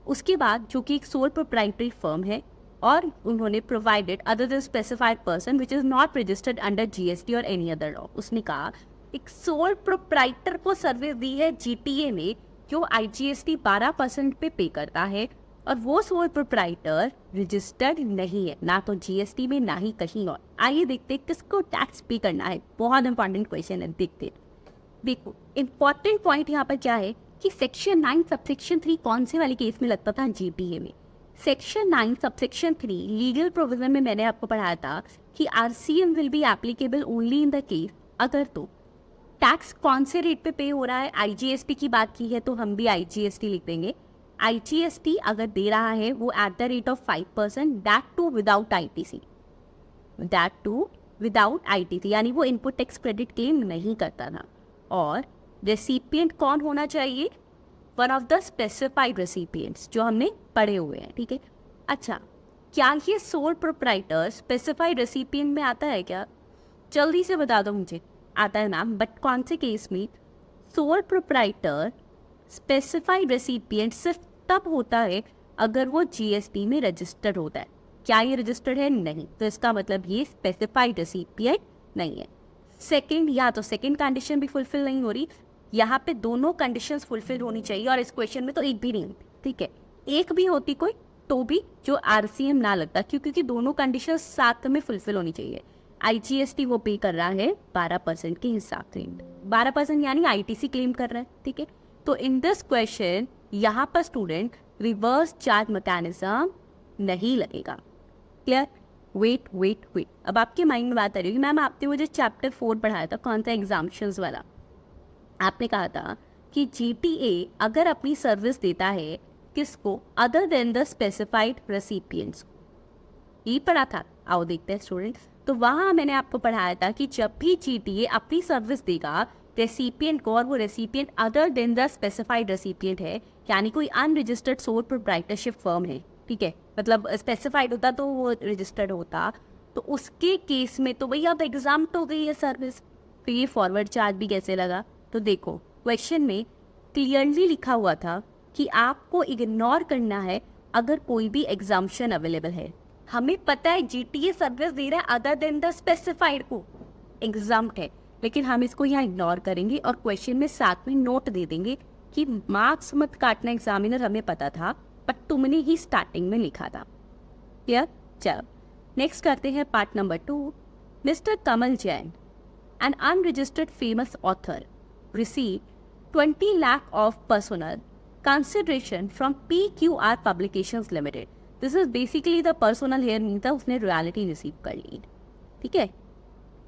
Speaker 1: उसके बाद जो कि एक सोल प्रोप्राइटरी फर्म है, और उन्होंने provided other than specified person which is not registered under GST और एनी अदर लॉ। उसने कहा एक सोल प्रोप्राइटर को सर्विस दी है जीटीए में जो आईजीएसटी 12% पे करता है, और वो सोल प्रोप्राइटर रजिस्टर्ड नहीं है, ना तो जीएसटी में ना ही कहीं और। आइए देखते हैं किसको टैक्स पे करना है। बहुत इंपॉर्टेंट क्वेश्चन है, देखते। देखो, इंपॉर्टेंट पॉइंट यहाँ पर क्या है कि सेक्शन 9 सबसेक्शन 3 कौन से वाले केस में लगता था? जीटीए में। सेक्शन 9 सबसेक्शन 3 लीगल प्रोविजन में मैंने आपको पढ़ाया था कि RCM will be applicable only in the case अगर तो टैक्स कौन से रेट पे हो रहा है। आईजीएसटी की बात की है तो हम भी आईजीएसटी लिख देंगे। आईजीएसटी अगर दे रहा है वो at the rate of 5%, that too without ITC, that too without ITC, यानी वो इनपुट टैक्स क्रेडिट क्लेम नहीं करता था। और रेसिपिएंट कौन होना चाहिए? One of the specified recipients जो हमने पढ़े हुए हैं, ठीक है। अच्छा, क्या ये सोल प्रोप्राइटर स्पेसिफाइड रेसिपिएंट में आता है क्या? जल्दी से बता दो मुझे। आता है मैम, बट कौन से केस में? सोल प्रोप्राइटर स्पेसिफाइड रेसिपिएंट सिर्फ तब होता है अगर वो जीएसटी में रजिस्टर्ड होता है। क्या ये रजिस्टर्ड है? नहीं, तो इसका मतलब ये स्पेसिफाइड रेसिपिएंट नहीं है। सेकंड, या तो सेकंड कंडीशन भी फुलफिल नहीं हो रही, यहाँ पे दोनों कंडीशंस फुलफिल होनी चाहिए, और इस क्वेश्चन में तो एक भी नहीं होती, ठीक है। एक भी होती कोई तो भी जो आरसीएम ना लगता, क्योंकि दोनों कंडीशंस साथ में फुलफिल होनी चाहिए। आईजीएसटी वो पे कर रहा है 12% के हिसाब से, 12% यानी आईटीसी क्लेम कर रहा है, ठीक है। तो इन दिस क्वेश्चन यहाँ पर स्टूडेंट रिवर्स चार्ज मैकेनिज्म नहीं लगेगा। क्लियर? वेट, अब आपके माइंड में बात आ रही होगी मैम आपने मुझे चैप्टर 4 पढ़ाया था, कौन सा? एग्जाम्पशंस वाला। आपने कहा था कि जीटीए अगर अपनी सर्विस देता है किसको? Other than the specified recipients. ये पढ़ा था, आओ देखते हैं स्टूडेंट्स। तो वहाँ मैंने आपको पढ़ाया था कि जब भी जीटीए अपनी सर्विस देगा रेसिपिएंट को, और वो recipient other than the specified recipient है, यानी कोई अनरजिस्टर्ड सोल प्रोप्राइटरशिप फर्म है, ठीक है, मतलब स्पेसिफाइड होता तो वो रजिस्टर्ड होता, तो उसके केस में तो भैया अब एग्जाम हो गई है सर्विस, तो ये फॉरवर्ड चार्ज भी कैसे लगा? तो देखो क्वेश्चन में क्लियरली लिखा हुआ था कि आपको इग्नोर करना है अगर कोई भी एग्जाम्पशन अवेलेबल है। हमें पता है जीटीए सर्विस दे रहा है अदर देन द स्पेसिफाइड को, एग्जाम्प्ट है, लेकिन हम इसको यहाँ इग्नोर करेंगे और क्वेश्चन में साथ में नोट दे देंगे कि मार्क्स मत काटना एग्जामिनर, हमें पता था बट तुमने ही स्टार्टिंग में लिखा था। क्लियर? चलो नेक्स्ट करते हैं part number 2। Mister Kamal Jain, an unregistered famous author, received 20 lakh of personal consideration from PQR Publications Limited. This is basically the personal here नहीं था, उसने रॉयल्टी रिसीव कर ली। ठीक है,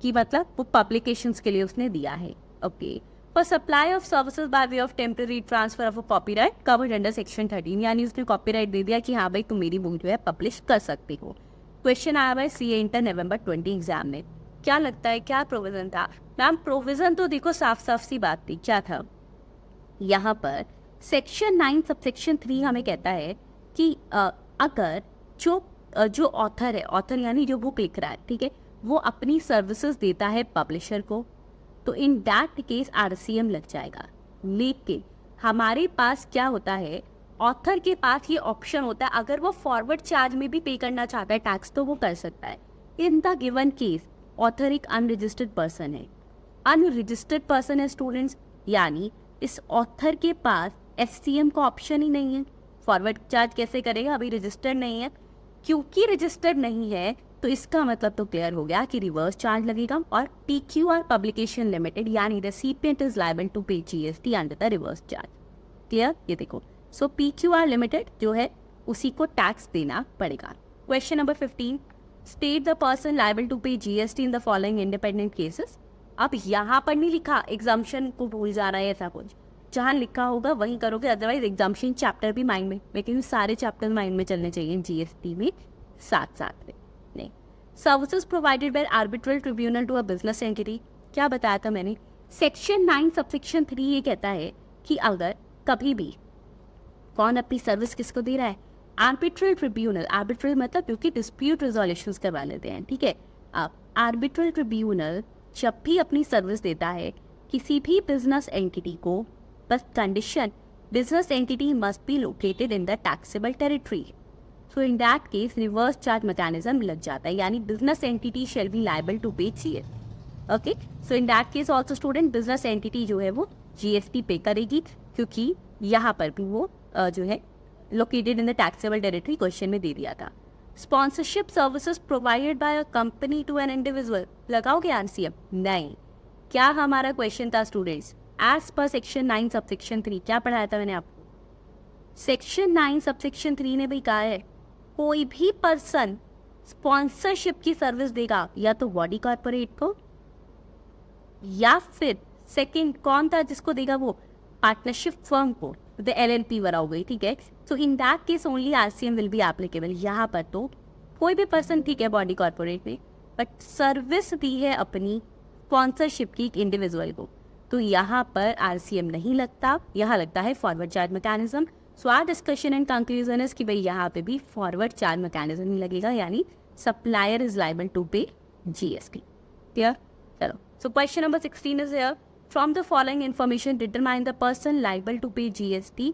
Speaker 1: कि मतलब वो पब्लिकेशंस के लिए उसने दिया है। Okay, for supply of services by way of temporary transfer of a copyright covered under section 13, यानी उसने कॉपीराइट दे दिया कि हाँ भाई तुम मेरी बुक जो है पब्लिश कर सकते हो। क्वेश्चन आया हुआ है CA इंटर November 20 एग्जाम में। क्या लगता है क्या प्रोविजन था? मैम प्रोविजन तो देखो साफ साफ सी बात थी। क्या था यहाँ पर? सेक्शन 9 सबसेक्शन 3 हमें कहता है कि अगर जो ऑथर है, ऑथर यानी जो बुक लिख रहा है, ठीक है, वो अपनी सर्विसेज देता है पब्लिशर को, तो इन दैट केस RCM लग जाएगा। लेकिन हमारे पास क्या होता है, ऑथर के पास ये ऑप्शन होता है, अगर वो फॉरवर्ड चार्ज में भी पे करना चाहता है टैक्स तो वो कर सकता है। In the given case author एक अनरजिस्टर्ड पर्सन है। अनरजिस्टर्ड पर्सन है स्टूडेंट्स, यानी इस ऑथर के पास SCM का ऑप्शन ही नहीं है। फॉरवर्ड चार्ज कैसे करेगा? अभी रजिस्टर्ड नहीं है। क्योंकि रजिस्टर्ड नहीं है तो इसका मतलब तो क्लियर हो गया कि रिवर्स चार्ज लगेगा और PQR पब्लिकेशन लिमिटेड यानी recipient is liable to pay GST under the reverse charge. Clear? ये देखो, सो PQR लिमिटेड जो है उसी को टैक्स देना पड़ेगा। Question number 15, state the person liable to pay GST in the following independent cases. अब यहाँ पर नहीं लिखा, एग्जाम्पशन को भूल जा रहा है ऐसा कुछ, जहाँ लिखा होगा वहीं करोगे, अदरवाइज एग्जाम्पशन चैप्टर भी माइंड में, लेकिन सारे चैप्टर माइंड में चलने चाहिए GST में साथ साथ में। नहीं, services provided by arbitral tribunal to a business entity. क्या बताया था मैंने? सेक्शन 9 सबसेक्शन 3 ये कहता है कि अगर कभी भी कौन अपनी सर्विस किसको दे रहा है? Arbitral tribunal. आर्बिट्रल मतलब क्योंकि डिस्प्यूट रिजोल्यूशन करवा लेते हैं, ठीक है। अब आर्बिट्रल ट्रिब्यूनल जब भी अपनी सर्विस देता है किसी भी बिजनेस एंटिटी को, बस condition business entity must be located in the taxable territory. So in that case reverse charge mechanism लग जाता है, यानी business entity shall be liable to pay GST। Okay, so in that case also student business entity जो है वो GST पे करेगी, क्योंकि यहाँ पर भी वो जो है located in the taxable territory question में दे दिया था। Sponsorship services provided by a company to an individual, लगाओगे RCM? नहीं। क्या हमारा क्वेश्चन था students? As per section 9 subsection 3 क्या पढ़ाया था मैंने आपको? सेक्शन 9 सबसेक्शन 3 ने भी कहा है कोई भी पर्सन स्पॉन्सरशिप की सर्विस देगा या तो बॉडी कॉर्पोरेट को, या फिर सेकंड कौन था जिसको देगा? वो पार्टनरशिप फर्म को, द LLP वरा हो गई, ठीक है। So in that case only RCM will be applicable. यहाँ पर तो कोई भी पर्सन, ठीक है, बॉडी कॉर्पोरेट ने, बट सर्विस दी है अपनी स्पॉन्सरशिप की एक इंडिविजुअल को, तो यहाँ पर RCM नहीं लगता, यहाँ लगता है forward charge mechanism. So our discussion and conclusion is कि भाई यहाँ पे भी फॉरवर्ड चार्ज मैकेनिज्म ही लगेगा, यानी supplier is liable to pay GST। Clear? चलो, so question number 16 is here, from the following information determine the person liable to pay GST।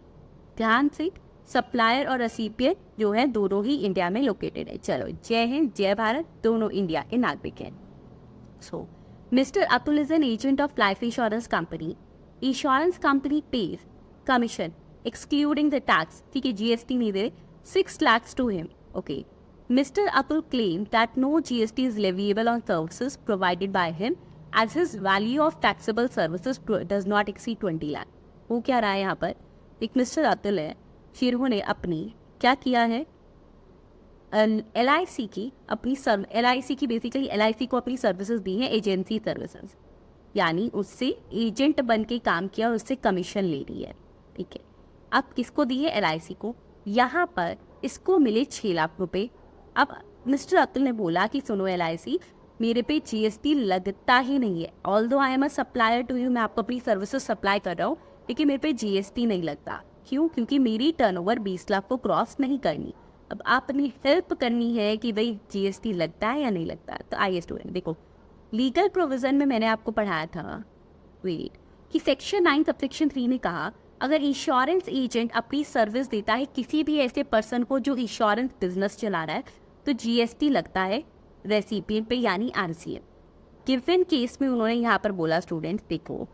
Speaker 1: ध्यान से, सप्लायर और रेसिपिएंट जो है दोनों ही इंडिया में लोकेटेड है। चलो, जय हिंद जय भारत, दोनों इंडिया के नागरिक हैं। So mister Atul is an agent of life insurance company. Insurance company pays commission excluding the tax, ठीक है, GST नहीं दे, 6 lakhs to him. Okay. Mr. Atul claimed that no GST is leviable on services provided by him as his value of taxable services does not exceed 20 lakh. वो क्या रहा है यहाँ पर? एक मिस्टर अतुल है, फिर उन्होंने अपनी क्या किया है? LIC की अपनी LIC की बेसिकली LIC को अपनी सर्विसेज दी है, एजेंसी सर्विसेज, यानी उससे एजेंट बन के काम किया और उससे कमीशन ले रही है, ठीक है। अब किसको दी है? LIC को। यहाँ पर इसको मिले 6 लाख रुपए। अब मिस्टर अतुल ने बोला कि सुनो LIC, मेरे पे GST लगता ही नहीं है, although I am a supplier to you, मैं आपको अपनी सर्विसेज सप्लाई कर रहा हूँ, लेकिन मेरे पे GST नहीं लगता। क्यों? क्योंकि मेरी टर्नओवर 20 लाख को क्रॉस नहीं करनी। अब आपने हेल्प करनी है कि भाई GST लगता है या नहीं लगता। तो आइए स्टूडेंट देखो, लीगल प्रोविजन में मैंने आपको पढ़ाया था वेट कि सेक्शन 9 सबसेक्शन 3 ने कहा अगर इंश्योरेंस एजेंट अपनी सर्विस देता है किसी भी ऐसे पर्सन को जो इंश्योरेंस बिजनेस चला रहा है तो GST लगता है रेसिपिएंट पे, यानी RCM। गिवन केस में उन्होंने यहाँ पर बोला स्टूडेंट देखो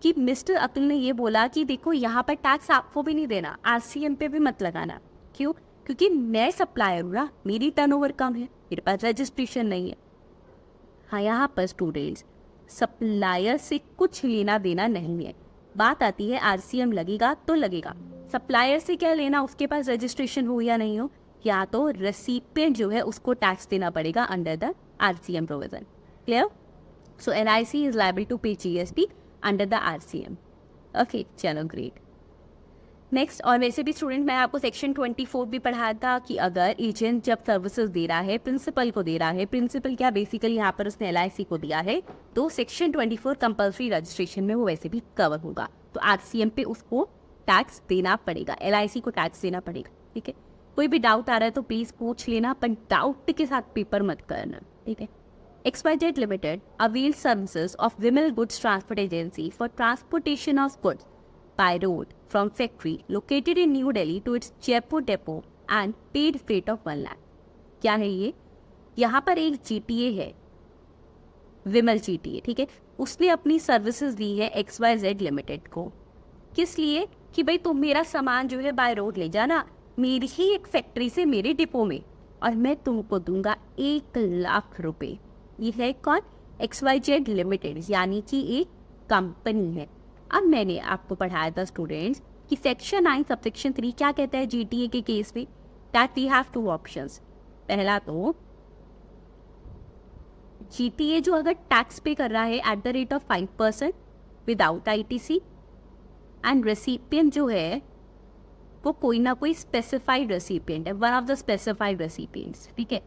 Speaker 1: कि मिस्टर अतुल ने ये बोला कि देखो यहाँ पर टैक्स आपको भी नहीं देना, RCM पे भी मत लगाना, क्यों? क्योंकि मैं सप्लायर हूँ ना, मेरी टर्नओवर कम है, मेरे पास रजिस्ट्रेशन नहीं है। हाँ, यहाँ पर स्टूडेंट्स सप्लायर से कुछ लेना देना नहीं है। बात आती है आरसीएम लगेगा तो लगेगा, सप्लायर से क्या लेना, उसके पास रजिस्ट्रेशन हो या नहीं हो, या तो रेसिपिएंट जो है उसको टैक्स देना पड़ेगा under the RCM provision. Clear? So NIC is liable to pay GST under the RCM. Okay, चलो ग्रेट। नेक्स्ट, और वैसे भी स्टूडेंट मैं आपको सेक्शन 24 भी पढ़ाया था कि अगर एजेंट जब सर्विसेज दे रहा है, प्रिंसिपल को दे रहा है, प्रिंसिपल क्या बेसिकली यहाँ पर उसने एलआईसी को दिया है, तो सेक्शन 24 कंपल्सरी रजिस्ट्रेशन में वो वैसे भी कवर होगा, तो आरसीएम पे उसको टैक्स देना पड़ेगा, एलआईसी को टैक्स देना पड़ेगा। ठीक है, कोई भी डाउट आ रहा है तो प्लीज पूछ लेना, पर डाउट के साथ पेपर मत करना। ठीक है। XYZ Limited avails services of Vimal Goods Transport Agency for transportation of goods by road from factory located in New Delhi to its Jaipur depot and paid freight of 1 lakh। क्या है ये? यहाँ पर एक GTA है, विमल GTA, ठीक है, उसने अपनी सर्विसेज दी है XYZ Limited को। किस लिए? कि भाई तुम मेरा सामान जो है बाय रोड ले जाना मेरी ही एक फैक्ट्री से मेरे डिपो में, और मैं तुमको दूंगा 1 लाख रुपए। ये है कौन? XYZ लिमिटेड, यानी कि एक कंपनी है। अब मैंने आपको पढ़ाया था स्टूडेंट्स कि सेक्शन 9 सबसेक्शन 3 क्या कहता है GTA के केस में, दैट वी हैव 2 ऑप्शंस। पहला तो GTA जो अगर टैक्स पे कर रहा है at the rate of 5% without ITC, and recipient जो है वो कोई ना कोई स्पेसिफाइड रेसिपिएंट है, one of the specified recipients. ठीक है,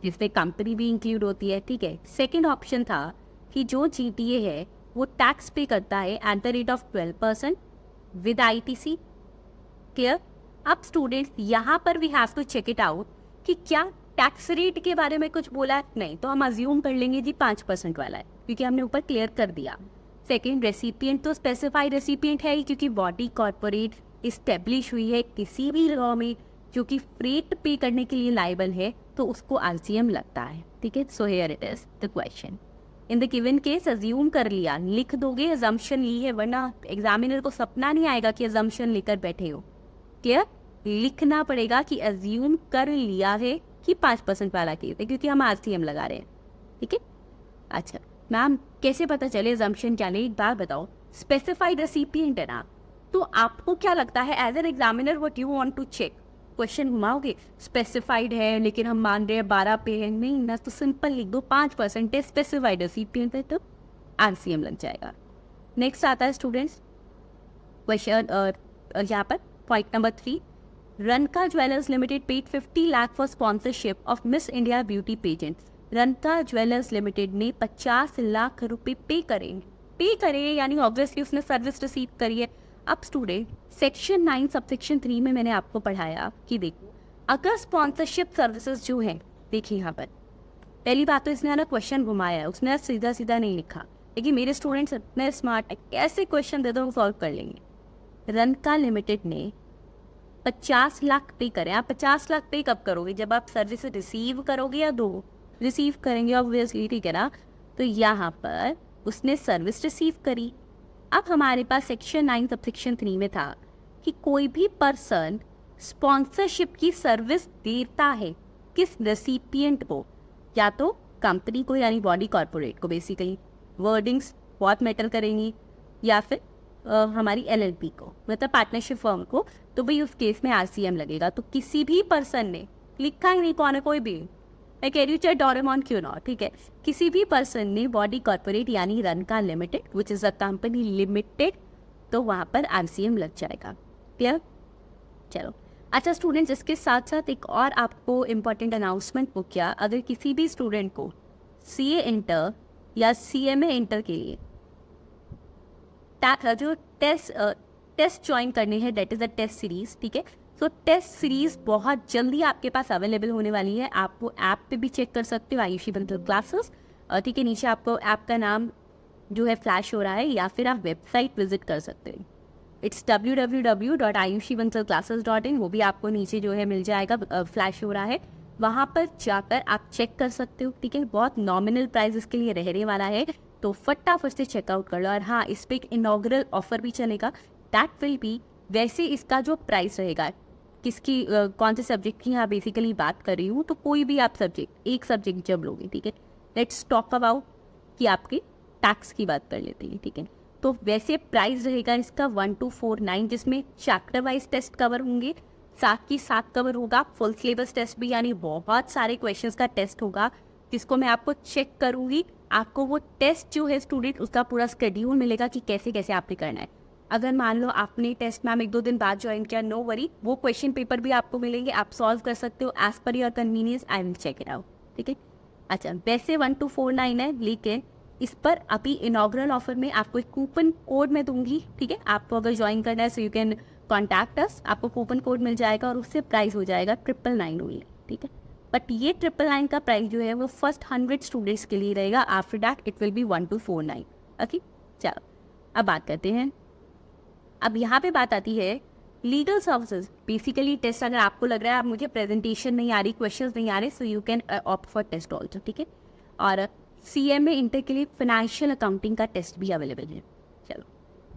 Speaker 1: जिसमें कंपनी भी इंक्लूड होती है। ठीक है, सेकेंड ऑप्शन था कि जो GTA है वो टैक्स पे करता है at the rate of 12% with ITC। Clear? अब स्टूडेंट्स यहाँ पर we have to check it out कि क्या टैक्स रेट के बारे में कुछ बोला है? नहीं, तो हम अज्यूम कर लेंगे जी 5% वाला है, क्योंकि हमने ऊपर क्लियर कर दिया। सेकेंड, रेसिपिएंट तो स्पेसिफाइड रेसिपिएंट है ही, क्योंकि बॉडी कॉर्पोरेट इस्टेब्लिश हुई है किसी भी लॉ में जो कि फ्रेट पे करने के लिए लाइबल है, तो उसको आरसीएम लगता है। ठीक है, so here it is the question. In the given case assume कर लिया, लिख दोगे अजम्पशन ली है, वरना एग्जामिनर को सपना नहीं आएगा कि अजम्पशन लेकर बैठे हो। क्लियर? लिखना पड़ेगा कि अज्यूम कर लिया है कि 5% वाला केस है, क्योंकि हम आरसीएम लगा रहे हैं। ठीक है, अच्छा मैम कैसे पता चले अजम्पशन क्या नहीं, एक बात बताओ, स्पेसिफाइड रेसिपिएंट है ना, तो आपको क्या लगता है as an examiner what you want to check? Question घुमाओगे, स्पेसिफाइड है लेकिन हम मान रहे हैं 12 पे है, नहीं ना, तो सिंपल लिख दो 5% है, स्पेसिफाइड रेसिपिएंट है तो आरसीएम लग जाएगा। नेक्स्ट आता है स्टूडेंट्स क्वेश्चन यहाँ पर point number 3, Ranka jewellers limited paid 50 lakh for sponsorship of Miss India beauty pageant. Ranka jewellers limited ने 50 लाख रुपए पे करे, यानी ऑब्वियसली उसने सर्विस रिसीव करी है। अब स्टूडेंट सेक्शन 9 सबसेक्शन 3 में मैंने आपको पढ़ाया कि देखो अगर स्पॉन्सरशिप सर्विसेज जो है, देखिए यहाँ पर पहली बात तो इसने ना क्वेश्चन घुमाया है, उसने सीधा सीधा नहीं लिखा, लेकिन मेरे स्टूडेंट्स इतने स्मार्ट है, कैसे क्वेश्चन दे दो वो सॉल्व कर लेंगे। रनका लिमिटेड ने 50 लाख पे करे। आप 50 लाख पे कब करोगे? जब आप सर्विस रिसीव करोगे या दो? रिसीव करेंगे ऑब्वियसली, ठीक है ना। तो यहाँ पर उसने सर्विस रिसीव करी। अब हमारे पास सेक्शन 9 सबसेक्शन 3 में था कि कोई भी पर्सन स्पॉन्सरशिप की सर्विस देता है किस रेसिपिएंट को, या तो कंपनी को यानी बॉडी कॉर्पोरेट को, बेसिकली वर्डिंग्स बहुत मैटर करेंगी, या फिर हमारी LLP को, मतलब पार्टनरशिप फर्म को, तो भाई उस केस में आरसीएम लगेगा। तो किसी भी पर्सन ने लिखा ही नहीं कौन है, कोई भी, मैं कह रही हूँ चाहे डोरेमोन क्यों ना, ठीक है, किसी भी पर्सन ने बॉडी कॉर्पोरेट यानी Ranka limited which is a company limited, तो वहाँ पर आरसीएम लग जाएगा। क्लियर? चलो अच्छा स्टूडेंट्स, इसके साथ साथ एक और आपको इम्पॉर्टेंट अनाउंसमेंट हो क्या, अगर किसी भी स्टूडेंट को CA इंटर या CMA इंटर के लिए जो टेस्ट ज्वाइन करने हैं, that is a test series, ठीक है। सो टेस्ट सीरीज बहुत जल्दी आपके पास अवेलेबल होने वाली है। आप वो ऐप पे भी चेक कर सकते हो, आयुषी बंसल क्लासेस, ठीक है, नीचे आपको ऐप का नाम जो है फ्लैश हो रहा है, या फिर आप वेबसाइट विजिट कर सकते हैं, इट्स www.ayushibansalclasses.in, वो भी आपको नीचे जो है मिल जाएगा, फ्लैश हो रहा है, वहाँ पर जाकर आप चेक कर सकते हो, ठीक है। बहुत नॉमिनल प्राइस इसके लिए रहने वाला है, तो फटाफट से चेकआउट कर लो। और हाँ, इस पर एक इनॉग्रल ऑफर भी चलेगा, दैट विल बी, वैसे इसका जो प्राइस रहेगा किसकी कौन से सब्जेक्ट की यहाँ बेसिकली बात कर रही हूँ, तो कोई भी आप सब्जेक्ट, एक सब्जेक्ट जब लोगे, ठीक है, लेट्स टॉक अबाउट कि आपके टैक्स की बात कर लेते हैं, ठीक है। तो वैसे प्राइस रहेगा इसका 1249, जिसमें चैप्टर वाइज टेस्ट कवर होंगे, साथ ही साथ कवर होगा फुल सिलेबस टेस्ट भी, यानी बहुत सारे क्वेश्चंस का टेस्ट होगा जिसको मैं आपको चेक करूँगी। आपको वो टेस्ट जो है स्टूडेंट, उसका पूरा शेड्यूल मिलेगा कि कैसे कैसे आपने करना है। अगर मान लो आपने टेस्ट मैम 1-2 दिन बाद ज्वाइन किया, नो वरी, वो क्वेश्चन पेपर भी आपको मिलेंगे, आप सॉल्व कर सकते हो as per your convenience, I will check it out, ठीक है। अच्छा, वैसे 1249 है, लेकिन इस पर अभी इनॉग्रल ऑफर में आपको एक कूपन कोड मैं दूंगी, ठीक है। आपको अगर ज्वाइन करना है सो यू कैन कॉन्टैक्ट अस, आपको कूपन कोड मिल जाएगा और उससे प्राइस हो जाएगा 999 ओनली, ठीक है। बट ये 999 का प्राइस जो है वो फर्स्ट 100 स्टूडेंट्स के लिए रहेगा, after that it will be 1249, okay. चलो अब बात करते हैं। अब यहाँ पे बात आती है लीगल सर्विसेज। बेसिकली टेस्ट अगर आपको लग रहा है आप मुझे प्रेजेंटेशन नहीं आ रही, क्वेश्चंस नहीं आ रहे, so you can opt for test also, ठीक है। और CMA इंटर के लिए फाइनेंशियल अकाउंटिंग का टेस्ट भी अवेलेबल है। चलो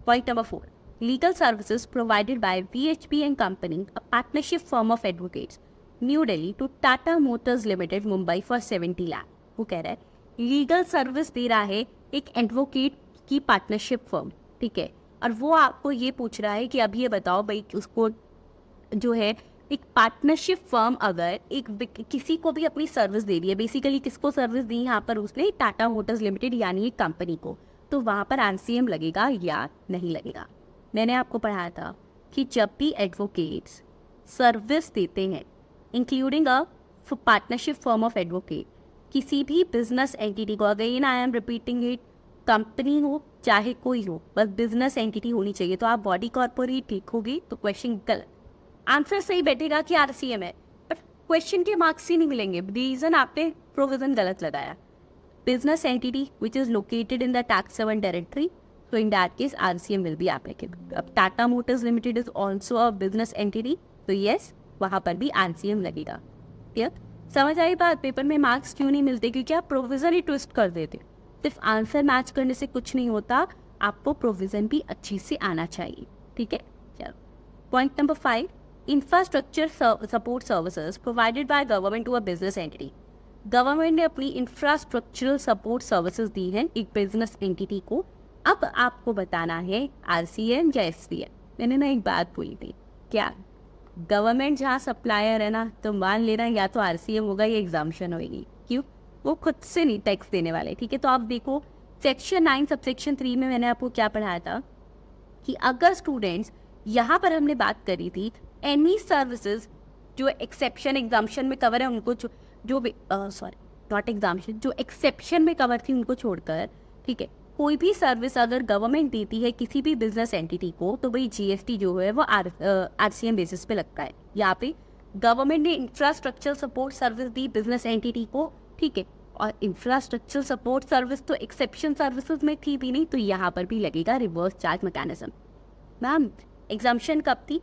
Speaker 1: point number 4, legal services provided by VHP and company, a partnership firm of advocates, New Delhi to Tata Motors Limited Mumbai for 70 lakh. वो कह रहा है लीगल सर्विस दे रहा है एक एडवोकेट की पार्टनरशिप फर्म, ठीक है, और वो आपको ये पूछ रहा है कि अब ये बताओ भाई, उसको जो है एक पार्टनरशिप फर्म अगर एक किसी को भी अपनी सर्विस दे रही है, बेसिकली किसको सर्विस दी यहाँ पर उसने, टाटा मोटर्स लिमिटेड यानी एक कंपनी को, तो वहाँ पर RCM लगेगा या नहीं लगेगा। मैंने आपको पढ़ाया था कि जब भी एडवोकेट्स सर्विस देते हैं including a partnership firm of advocate, किसी भी बिजनेस एंटिटी को, again I am repeating it, company हो चाहे कोई हो, बस बिजनेस एंटिटी होनी चाहिए। तो आप बॉडी कॉर्पोरेट लिखोगे तो क्वेश्चन गलत, आंसर सही बैठेगा कि RCM है, बट क्वेश्चन के मार्क्स ही नहीं मिलेंगे, रीजन आपने प्रोविजन गलत लगाया। Business entity which is located in the tax haven territory, so in that case RCM will be applicable। अब Tata Motors Limited is also a business entity, तो यस वहाँ पर भी RCM लगेगा। क्लियर, समझ आई बात। पेपर में मार्क्स क्यों नहीं मिलते, क्योंकि आप प्रोविजन ही ट्विस्ट कर देते। सिर्फ आंसर मैच करने से कुछ नहीं होता, आपको प्रोविजन भी अच्छी से आना चाहिए, ठीक है। चलो point number 5, infrastructure support services provided by government to a business entity. Government ने अपनी इंफ्रास्ट्रक्चरल सपोर्ट सर्विसेज दी है एक बिजनेस एंटिटी को। अब आपको बताना है RCM या SCM। मैंने ना एक बात बोली थी, क्या गवर्नमेंट जहाँ सप्लायर है ना, तो मान लेना या तो RCM होगा या एग्जाम्शन होगी, क्यों, वो खुद से नहीं टैक्स देने वाले, ठीक है। तो आप देखो सेक्शन 9 सबसेक्शन 3 में मैंने आपको क्या पढ़ाया था कि अगर स्टूडेंट्स, यहाँ पर हमने बात करी थी एनी सर्विसेज जो एक्सेप्शन एग्जाम्शन में कवर है उनको नॉट एग्जाम्शन, जो एक्सेप्शन में कवर थी उनको छोड़कर, ठीक है, कोई भी सर्विस अगर गवर्नमेंट देती है किसी भी बिजनेस एंटिटी को, तो भाई GST जो है वो RCM बेसिस पे लगता है। यहाँ पे गवर्नमेंट ने इंफ्रास्ट्रक्चर सपोर्ट सर्विस दी बिजनेस एंटिटी को, ठीक है, और इंफ्रास्ट्रक्चर सपोर्ट सर्विस तो एक्सेप्शन सर्विसेज में थी भी नहीं, तो यहाँ पर भी लगेगा reverse charge mechanism. Ma'am exemption कब थी,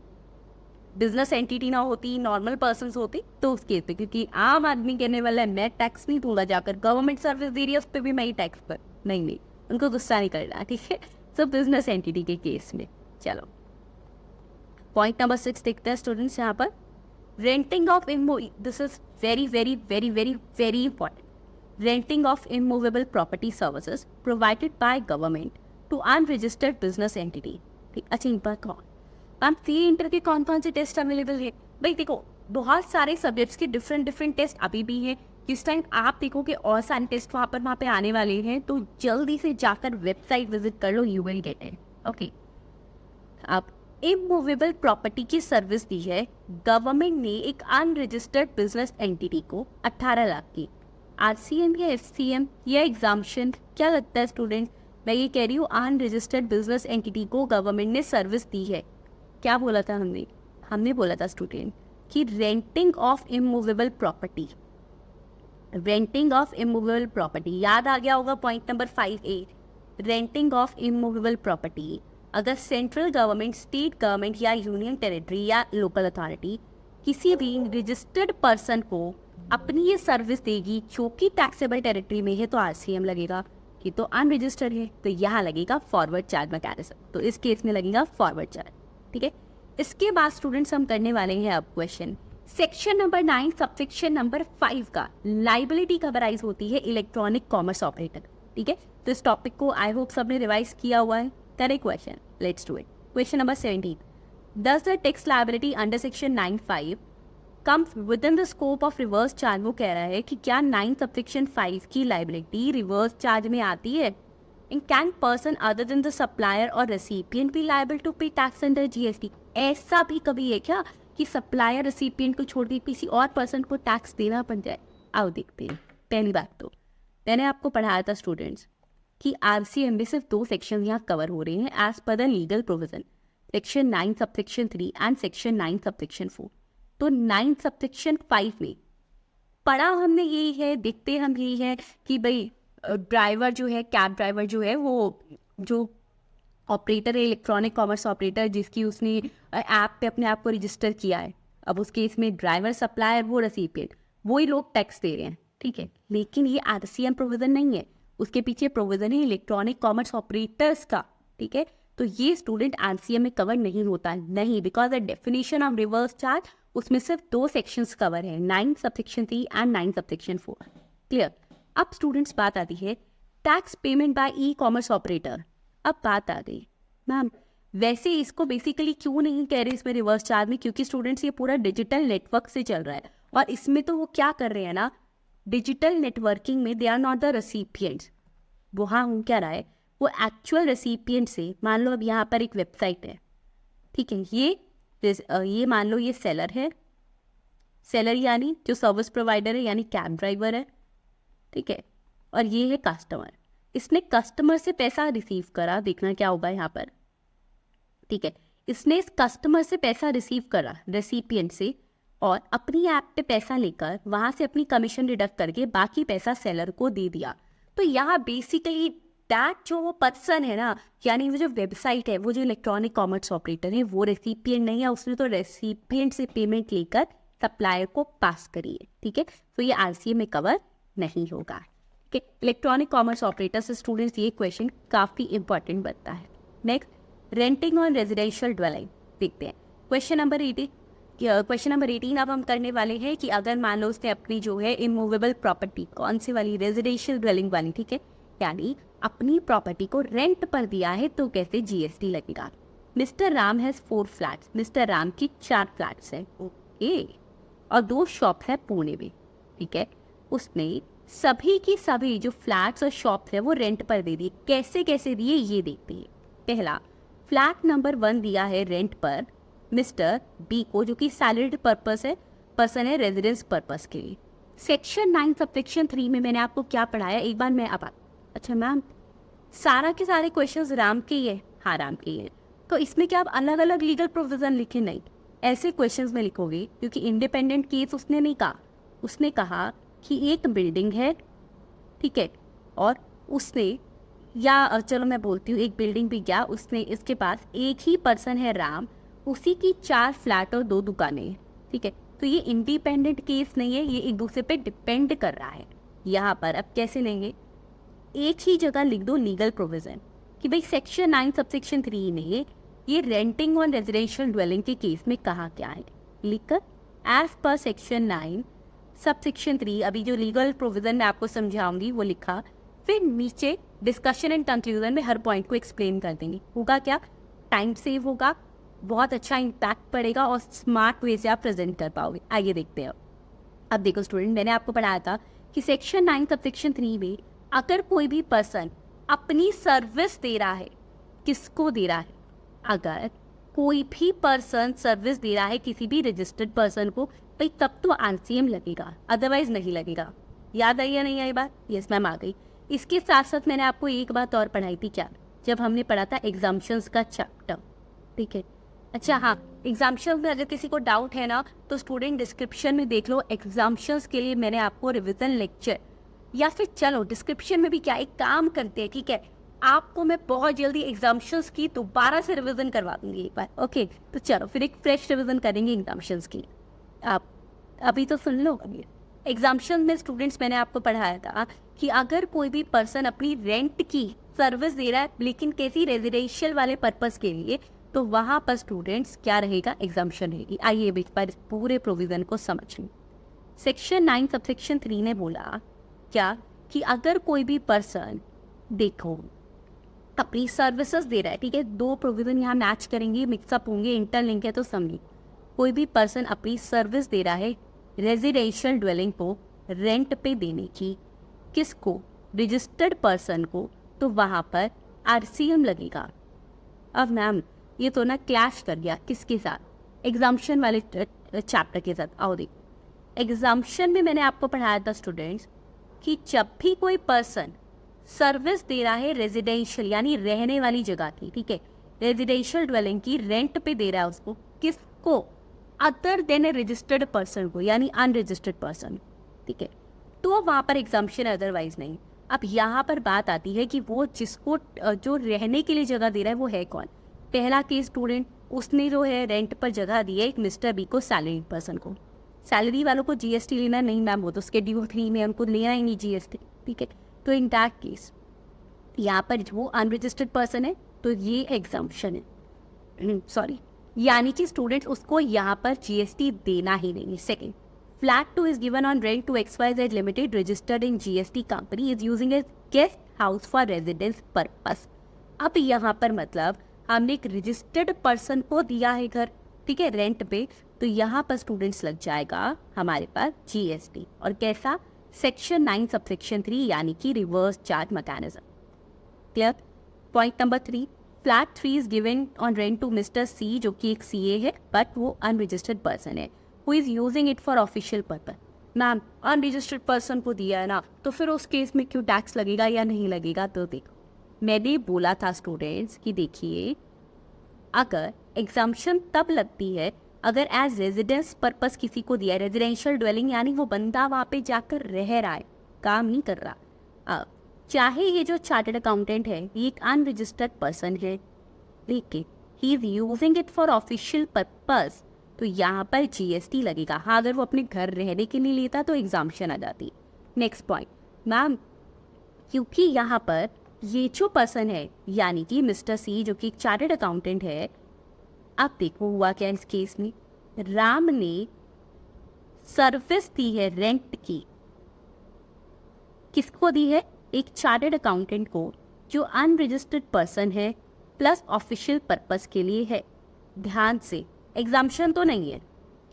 Speaker 1: बिजनेस एंटिटी ना होती, नॉर्मल पर्सन होती, तो उस केस पे, क्योंकि आम आदमी कहने वाला है मैं टैक्स नहीं दूंगा, जाकर गवर्नमेंट सर्विस दे रही है उस पर भी मैं ही टैक्स पर, नहीं, उनको गुस्सा नहीं करना, ठीक है। सो बिजनेस एंटिटी के केस में। चलो पॉइंट नंबर 6 देखते हैं स्टूडेंट्स यहाँ पर, renting of this is very very very very very important. Renting of immovable property services provided by government to unregistered business entity, ठीक। अच्छा, इन पर कौन मैम CA इंटर के कौन कौन से टेस्ट अवेलेबल है? भाई देखो, बहुत सारे सब्जेक्ट्स के डिफरेंट टेस्ट अभी भी हैं। किस टाइम आप देखो कि और सारे टेस्ट वहाँ पे आने वाले हैं, तो जल्दी से जाकर वेबसाइट विजिट कर लो, you will get it, okay. अब इमूवेबल प्रॉपर्टी की सर्विस दी है गवर्नमेंट ने एक अनरजिस्टर्ड बिजनेस एंटिटी को 18 लाख की। RCM या SCM या एग्जाम्शन, क्या लगता है स्टूडेंट? मैं ये कह रही हूँ अनरजिस्टर्ड बिजनेस एंटिटी को गवर्नमेंट ने सर्विस दी है। क्या बोला था हमने बोला था स्टूडेंट कि renting of immovable property, renting of immovable property, याद आ गया होगा point number 5A, renting of immovable property. अगर सेंट्रल गवर्नमेंट, स्टेट गवर्नमेंट या यूनियन टेरिटरी या लोकल अथॉरिटी किसी भी रजिस्टर्ड पर्सन को अपनी ये सर्विस देगी जो कि टैक्सेबल टेरिटरी में है, तो RCM लगेगा। कि तो अनरजिस्टर्ड है तो यहाँ लगेगा फॉरवर्ड चार्ज मैकेनिज्म, तो इस केस में लगेगा फॉरवर्ड चार्ज, ठीक है। इसके बाद स्टूडेंट्स हम करने वाले हैं अब question section number 9 subsection number 5 का लाइबिलिटी कवराइज होती है इलेक्ट्रॉनिक कॉमर्स ऑपरेटर। ठीक है, तो इस टॉपिक को आई होप सबने रिवाइज किया हुआ है। Correct question, let's do it. Question number 17, does the tax liability under section 9(5) comes with in the scope of reverse charge. वो कह रहा है कि क्या 9 सबसेक्शन 5 की लाइबिलिटी रिवर्स चार्ज में आती है। And can person other than the supplier or recipient be liable to pay tax under GST? ऐसा भी कभी है क्या कि सप्लायर रेसिपिएंट को छोड़ के किसी और पर्सन को टैक्स देना पड़ जाए? आओ देखते हैं। पहली बात तो मैंने आपको पढ़ाया था स्टूडेंट्स कि आरसीएम में सिर्फ 2 सेक्शन यहाँ कवर हो रहे हैं as per the legal provision, section 9 subsection 3 and section 9 subsection 4। तो 9 सबसेक्शन 5 में पढ़ा हमने यही है, देखते हम यही है कि भाई ड्राइवर जो है, कैब ड्राइवर जो है, वो जो ऑपरेटर है इलेक्ट्रॉनिक कॉमर्स ऑपरेटर जिसकी उसने ऐप पे अपने आप को रजिस्टर किया है, अब उस केस में ड्राइवर, सप्लायर, वो रेसिपिएंट, वही लोग टैक्स दे रहे हैं। ठीक है, लेकिन ये आरसीएम प्रोविजन नहीं है, उसके पीछे प्रोविजन है इलेक्ट्रॉनिक कॉमर्स ऑपरेटर्स का। ठीक है, तो ये स्टूडेंट आरसीएम में कवर नहीं होता नहीं, because the definition of reverse charge उसमें सिर्फ 2 सेक्शंस कवर है, 9 सबसेक्शन 3 एंड 9 सबसेक्शन 4। क्लियर। अब स्टूडेंट्स बात आती है tax payment by e commerce operator. अब बात आ गई मैम वैसे इसको बेसिकली क्यों नहीं कह रहे इसमें रिवर्स चार्ज में, क्योंकि स्टूडेंट्स ये पूरा डिजिटल नेटवर्क से चल रहा है और इसमें तो वो क्या कर रहे हैं ना, डिजिटल नेटवर्किंग में they are not the recipients. वो हाँ हो क्या रहा है, वो एक्चुअल रेसिपिएंट से, मान लो अब यहाँ पर एक वेबसाइट है, ठीक है, ये मान लो ये सेलर है, सेलर यानी जो सर्विस प्रोवाइडर है यानी कैब ड्राइवर है, ठीक है, और ये है कस्टमर। इसने कस्टमर से पैसा रिसीव करा, देखना क्या होगा यहाँ पर। ठीक है, इसने इस कस्टमर से पैसा रिसीव करा रेसिपिएंट से और अपनी ऐप पे पैसा लेकर वहाँ से अपनी कमीशन डिडक्ट करके बाकी पैसा सेलर को दे दिया। तो यहाँ बेसिकली दैट जो वो पर्सन है ना, यानी वो जो वेबसाइट है, वो जो इलेक्ट्रॉनिक कॉमर्स ऑपरेटर है, वो रेसिपिएंट नहीं है, उसने तो रेसिपिएंट से पेमेंट लेकर सप्लायर को पास करी है। ठीक है, तो ये आरसीए में कवर नहीं होगा। ठीक है, इलेक्ट्रॉनिक कॉमर्स ऑपरेटर से स्टूडेंट्स ये क्वेश्चन काफ़ी इंपॉर्टेंट बनता है। Next, renting on residential dwelling देखते हैं। क्वेश्चन नंबर 18 अब हम करने वाले हैं कि अगर मान लो उसने अपनी जो है इमूवेबल प्रॉपर्टी, कौन सी वाली, रेजिडेंशियल ड्वेलिंग वाली, ठीक है, यानी अपनी प्रॉपर्टी को रेंट पर दिया है तो कैसे जीएसटी लगेगा। Mister Ram has 4 flats, mister Ram की 4 फ्लैट्स हैं, ओके, और 2 शॉप है पुणे में। ठीक है, उसने सभी की सभी जो फ्लैट्स और शॉप्स है वो रेंट पर दे दिए। कैसे कैसे दिए ये देखते हैं। पहला, फ्लैट नंबर 1 दिया है रेंट पर मिस्टर बी को, जो कि सैलरीड पर्सन है रेजिडेंस पर्पस के लिए। सेक्शन 9 सबसेक्शन 3 में मैंने आपको क्या पढ़ाया एक बार मैं अब अच्छा मैम सारा के सारे क्वेश्चंस राम के ही है, हाँ राम के ही है, तो इसमें क्या आप अलग अलग लीगल प्रोविजन लिखे? नहीं, ऐसे क्वेश्चंस में लिखोगे क्योंकि इंडिपेंडेंट केस उसने नहीं कहा, उसने कहा कि एक बिल्डिंग है, ठीक है, और उसने, या चलो मैं बोलती हूँ एक बिल्डिंग भी क्या, उसने, इसके पास एक ही पर्सन है राम, उसी की 4 फ्लैट और 2 दुकानें हैं। ठीक है, तो ये इंडिपेंडेंट केस नहीं है, ये एक दूसरे पे डिपेंड कर रहा है। यहाँ पर अब कैसे लेंगे, एक ही जगह लिख दो लीगल प्रोविजन कि भाई सेक्शन 9 सबसेक्शन 3 ने ये रेंटिंग ऑन रेजिडेंशियल ड्वेलिंग के केस में कहा क्या है, लिखकर एज पर सेक्शन 9 सबसेक्शन 3, अभी जो लीगल प्रोविजन मैं आपको समझाऊंगी वो लिखा, फिर नीचे डिस्कशन एंड कंक्लूजन में हर पॉइंट को एक्सप्लेन कर देंगे। होगा क्या, टाइम सेव होगा, बहुत अच्छा इम्पैक्ट पड़ेगा और स्मार्ट वे से आप प्रेजेंट कर पाओगे। आइए देखते हैं। अब देखो स्टूडेंट, मैंने आपको पढ़ाया था कि सेक्शन 9 सबसेक्शन 3 में अगर कोई भी पर्सन अपनी सर्विस दे रहा है, किसको दे रहा है, अगर कोई भी पर्सन सर्विस दे रहा है किसी भी रजिस्टर्ड पर्सन को, भाई तब तो आरसीएम लगेगा, अदरवाइज नहीं लगेगा। याद आई या नहीं आई बात? यस मैम आ गई। इसके साथ साथ मैंने आपको एक बात और पढ़ाई थी, क्या, जब हमने पढ़ा था एग्जाम्पशंस का चैप्टर। ठीक है, अच्छा हाँ, एग्जाम्पशंस में अगर किसी को डाउट है ना तो स्टूडेंट डिस्क्रिप्शन में देख लो, एग्जाम्पशंस के लिए मैंने आपको रिविजन लेक्चर, या फिर चलो डिस्क्रिप्शन में भी क्या एक काम करते हैं, ठीक है, आपको मैं बहुत जल्दी एग्जाम्पशंस की दोबारा से रिवीजन करवा दूंगी एक बार। ओके, तो चलो फिर एक फ्रेश रिवीजन करेंगे एग्जाम्पशंस की। आप अभी तो सुन लो। एग्जाम्पशन में स्टूडेंट्स मैंने आपको पढ़ाया था कि अगर कोई भी पर्सन अपनी रेंट की सर्विस दे रहा है लेकिन कैसी रेजिडेंशियल वाले पर्पस के लिए, तो वहाँ पर स्टूडेंट्स क्या रहेगा, एग्जाम्पशन रहेगी। आइए एक बार पूरे प्रोविजन को समझ लें। सेक्शन 9 सबसेक्शन 3 ने बोला क्या कि अगर कोई भी पर्सन देखो अपनी सर्विसेज दे रहा है, ठीक है, दो प्रोविजन यहाँ मैच करेंगे, मिक्सअप होंगे, इंटरलिंक है तो समझिए। कोई भी पर्सन अपनी सर्विस दे रहा है रेजिडेंशियल ड्वेलिंग को रेंट पे देने की, किसको, रजिस्टर्ड पर्सन को, तो वहाँ पर आरसीएम लगेगा। अब मैम ये तो ना क्लैश कर गया किसके साथ, एग्जाम्पशन वाले चैप्टर के साथ। आओ देखो, एग्जाम्पशन में मैंने आपको पढ़ाया था स्टूडेंट्स कि जब भी कोई पर्सन सर्विस दे रहा है रेजिडेंशियल यानी रहने वाली जगह की, ठीक है, रेजिडेंशियल ड्वेलिंग की रेंट पे दे रहा है उसको, किसको, अदर देन ए रजिस्टर्ड पर्सन को यानी अनरजिस्टर्ड पर्सन, ठीक है, तो वहाँ पर एग्जाम्पशन अदरवाइज नहीं। अब यहाँ पर बात आती है कि वो जिसको जो रहने के लिए जगह दे रहा है वो है कौन। पहला केस स्टूडेंट, उसने जो है रेंट पर जगह दी है एक मिस्टर बी को, सैलरी पर्सन को। सैलरी वालों को जीएसटी लेना नहीं मैम, वो तो स्केड्यूल 3 में हमको लेना ही नहीं जीएसटी, ठीक है। तो इन दैट केस यहाँ पर वो अनरजिस्टर्ड पर्सन है तो ये एग्जाम्पशन है, सॉरी, यानी कि स्टूडेंट उसको यहाँ पर जीएसटी देना ही नहीं है। Second, Flat 2 is given on rent to XYZ Limited registered in GST company is using a guest house for residence purpose। अब यहाँ पर मतलब हमने एक रजिस्टर्ड पर्सन को दिया है घर, ठीक है, रेंट पे, तो यहाँ पर स्टूडेंट्स लग जाएगा हमारे पास जीएसटी। और कैसा, सेक्शन 9 सबसेक्शन 3 यानी कि reverse charge mechanism. Clear. Point number 3, flat 3 is given on rent to mister C जो कि एक सीए है बट वो अनरजिस्टर्ड पर्सन है, who is using it for official purpose। Ma'am unregistered person को दिया है ना, तो फिर उस केस में क्यों टैक्स लगेगा या नहीं लगेगा। तो देखो मैंने बोला था स्टूडेंट्स कि देखिए अगर एग्जाम्पशन तब लगती है अगर एज रेजिडेंस पर्पस किसी को दिया है, रेजिडेंशियल ड्वेलिंग यानी वो बंदा वहाँ पे जाकर रह रहा है, काम नहीं कर रहा। अब चाहे ये जो चार्टर्ड अकाउंटेंट है ये एक अनरजिस्टर्ड पर्सन है लेकिन he is using it for official purpose, तो यहाँ पर जीएसटी लगेगा। हाँ अगर वो अपने घर रहने के लिए लेता तो एग्जाम्पशन आ जाती। नेक्स्ट पॉइंट मैम, क्योंकि यहाँ पर ये जो पर्सन है यानी कि मिस्टर सी जो कि एक चार्टर्ड अकाउंटेंट है, अब देखो हुआ क्या इस केस में, राम ने सर्विस दी है रेंट की, किसको दी है, एक चार्टर्ड अकाउंटेंट को जो अनरजिस्टर्ड पर्सन है प्लस ऑफिशियल पर्पस के लिए है। ध्यान से, एग्जाम्पशन तो नहीं है,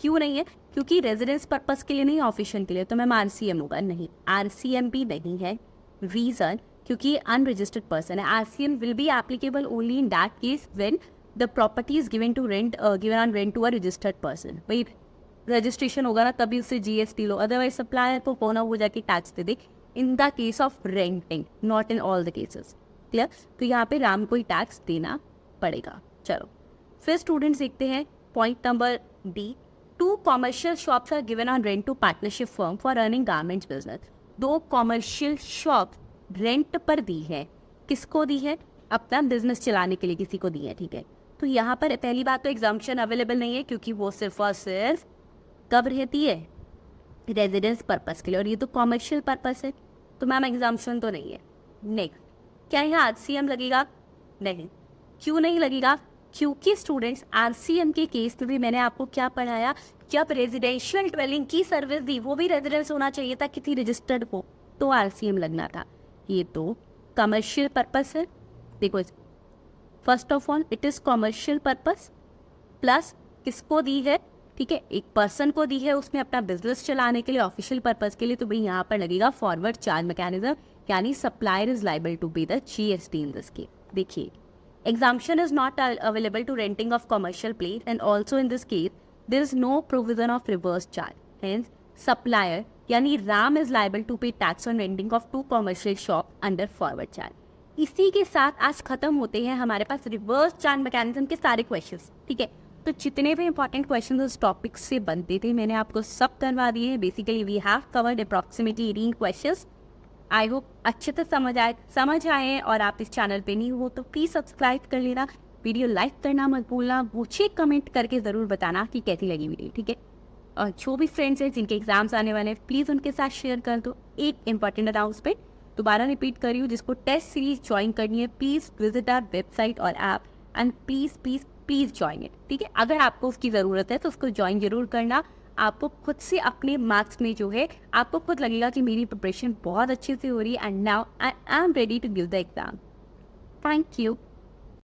Speaker 1: क्यों नहीं है, क्योंकि रेजिडेंस पर्पस के लिए नहीं, ऑफिशियल के लिए, तो मैम आरसीएम होगा, नहीं आरसीएम भी नहीं है। रीजन, क्योंकि अनरजिस्टर्ड पर्सन है। RCM will be applicable only in that case when the property is given to rent, given on rent to a registered person. भाई रजिस्ट्रेशन होगा ना तभी उससे जीएसटी लो, अदरवाइज सप्लायर को कोना हो जाके tax they they in the case of renting, not in all the cases. Clear. तो यहाँ पे राम को ही टैक्स देना पड़ेगा। चलो फिर स्टूडेंट्स देखते हैं point number D, 2 commercial shops are given on rent to partnership firm for running garments business. 2 commercial shop rent पर दी है, किसको दी है, अपना बिजनेस चलाने के लिए किसी को दी है, ठीक है। तो यहाँ पर पहली बात तो एग्जाम्पशन अवेलेबल नहीं है क्योंकि वो सिर्फ और सिर्फ कब रहती है, रेजिडेंस पर्पस के लिए, और ये तो कॉमर्शियल पर्पस है, तो मैम एग्जाम्पशन तो नहीं है। नेक्स्ट, क्या यहाँ आरसीएम लगेगा, नहीं, क्यों नहीं लगेगा, क्योंकि स्टूडेंट्स आरसीएम के केस में भी मैंने आपको क्या पढ़ाया, जब रेजिडेंशियल ड्वेलिंग की सर्विस दी वो भी रेजिडेंस होना चाहिए था किसी रजिस्टर्ड को, तो आरसीएम लगना था। ये तो कमर्शियल पर्पस है। देखो first of all it is commercial purpose plus किसको दी है, ठीक है, एक पर्सन को दी है, उसने अपना बिजनेस चलाने के लिए, ऑफिशियल पर्पस के लिए, तो भाई यहाँ पर लगेगा फॉरवर्ड चार्ज मैकेनिज्म, यानी supplier is liable to pay the GST in this case. देखिए exemption is not available to renting of commercial place and also in this case there is no provision of reverse charge, hence supplier यानी Ram is liable to pay tax on renting of 2 commercial shop under forward charge। इसी के साथ आज खत्म होते हैं हमारे पास रिवर्स चार्ज मैकेनिज्म के सारे क्वेश्चंस, ठीक है। तो जितने भी इंपॉर्टेंट क्वेश्चंस उस टॉपिक से बनते थे मैंने आपको सब करवा दिए हैं। Basically we have covered approximately 18 questions. I hope अच्छे से समझ आए और आप इस चैनल पे नहीं हो तो प्लीज़ सब्सक्राइब कर लेना, वीडियो लाइक करना मत भूलना, मुझे कमेंट करके ज़रूर बताना कि कैसी लगी वीडियो, ठीक है। और जो भी फ्रेंड्स हैं जिनके एग्जाम्स आने वाले हैं प्लीज़ उनके साथ शेयर कर दो। एक इंपॉर्टेंट अनाउंसमेंट दोबारा रिपीट कर रही हूँ, जिसको टेस्ट सीरीज ज्वाइन करनी है प्लीज़ विजिट आवर वेबसाइट और app and please please join it, ठीक है। अगर आपको उसकी ज़रूरत है तो उसको ज्वाइन ज़रूर करना। आपको खुद से अपने मार्क्स में जो है आपको खुद लगेगा कि मेरी प्रिपरेशन बहुत अच्छे से हो रही है and now I am ready to give the exam. Thank you.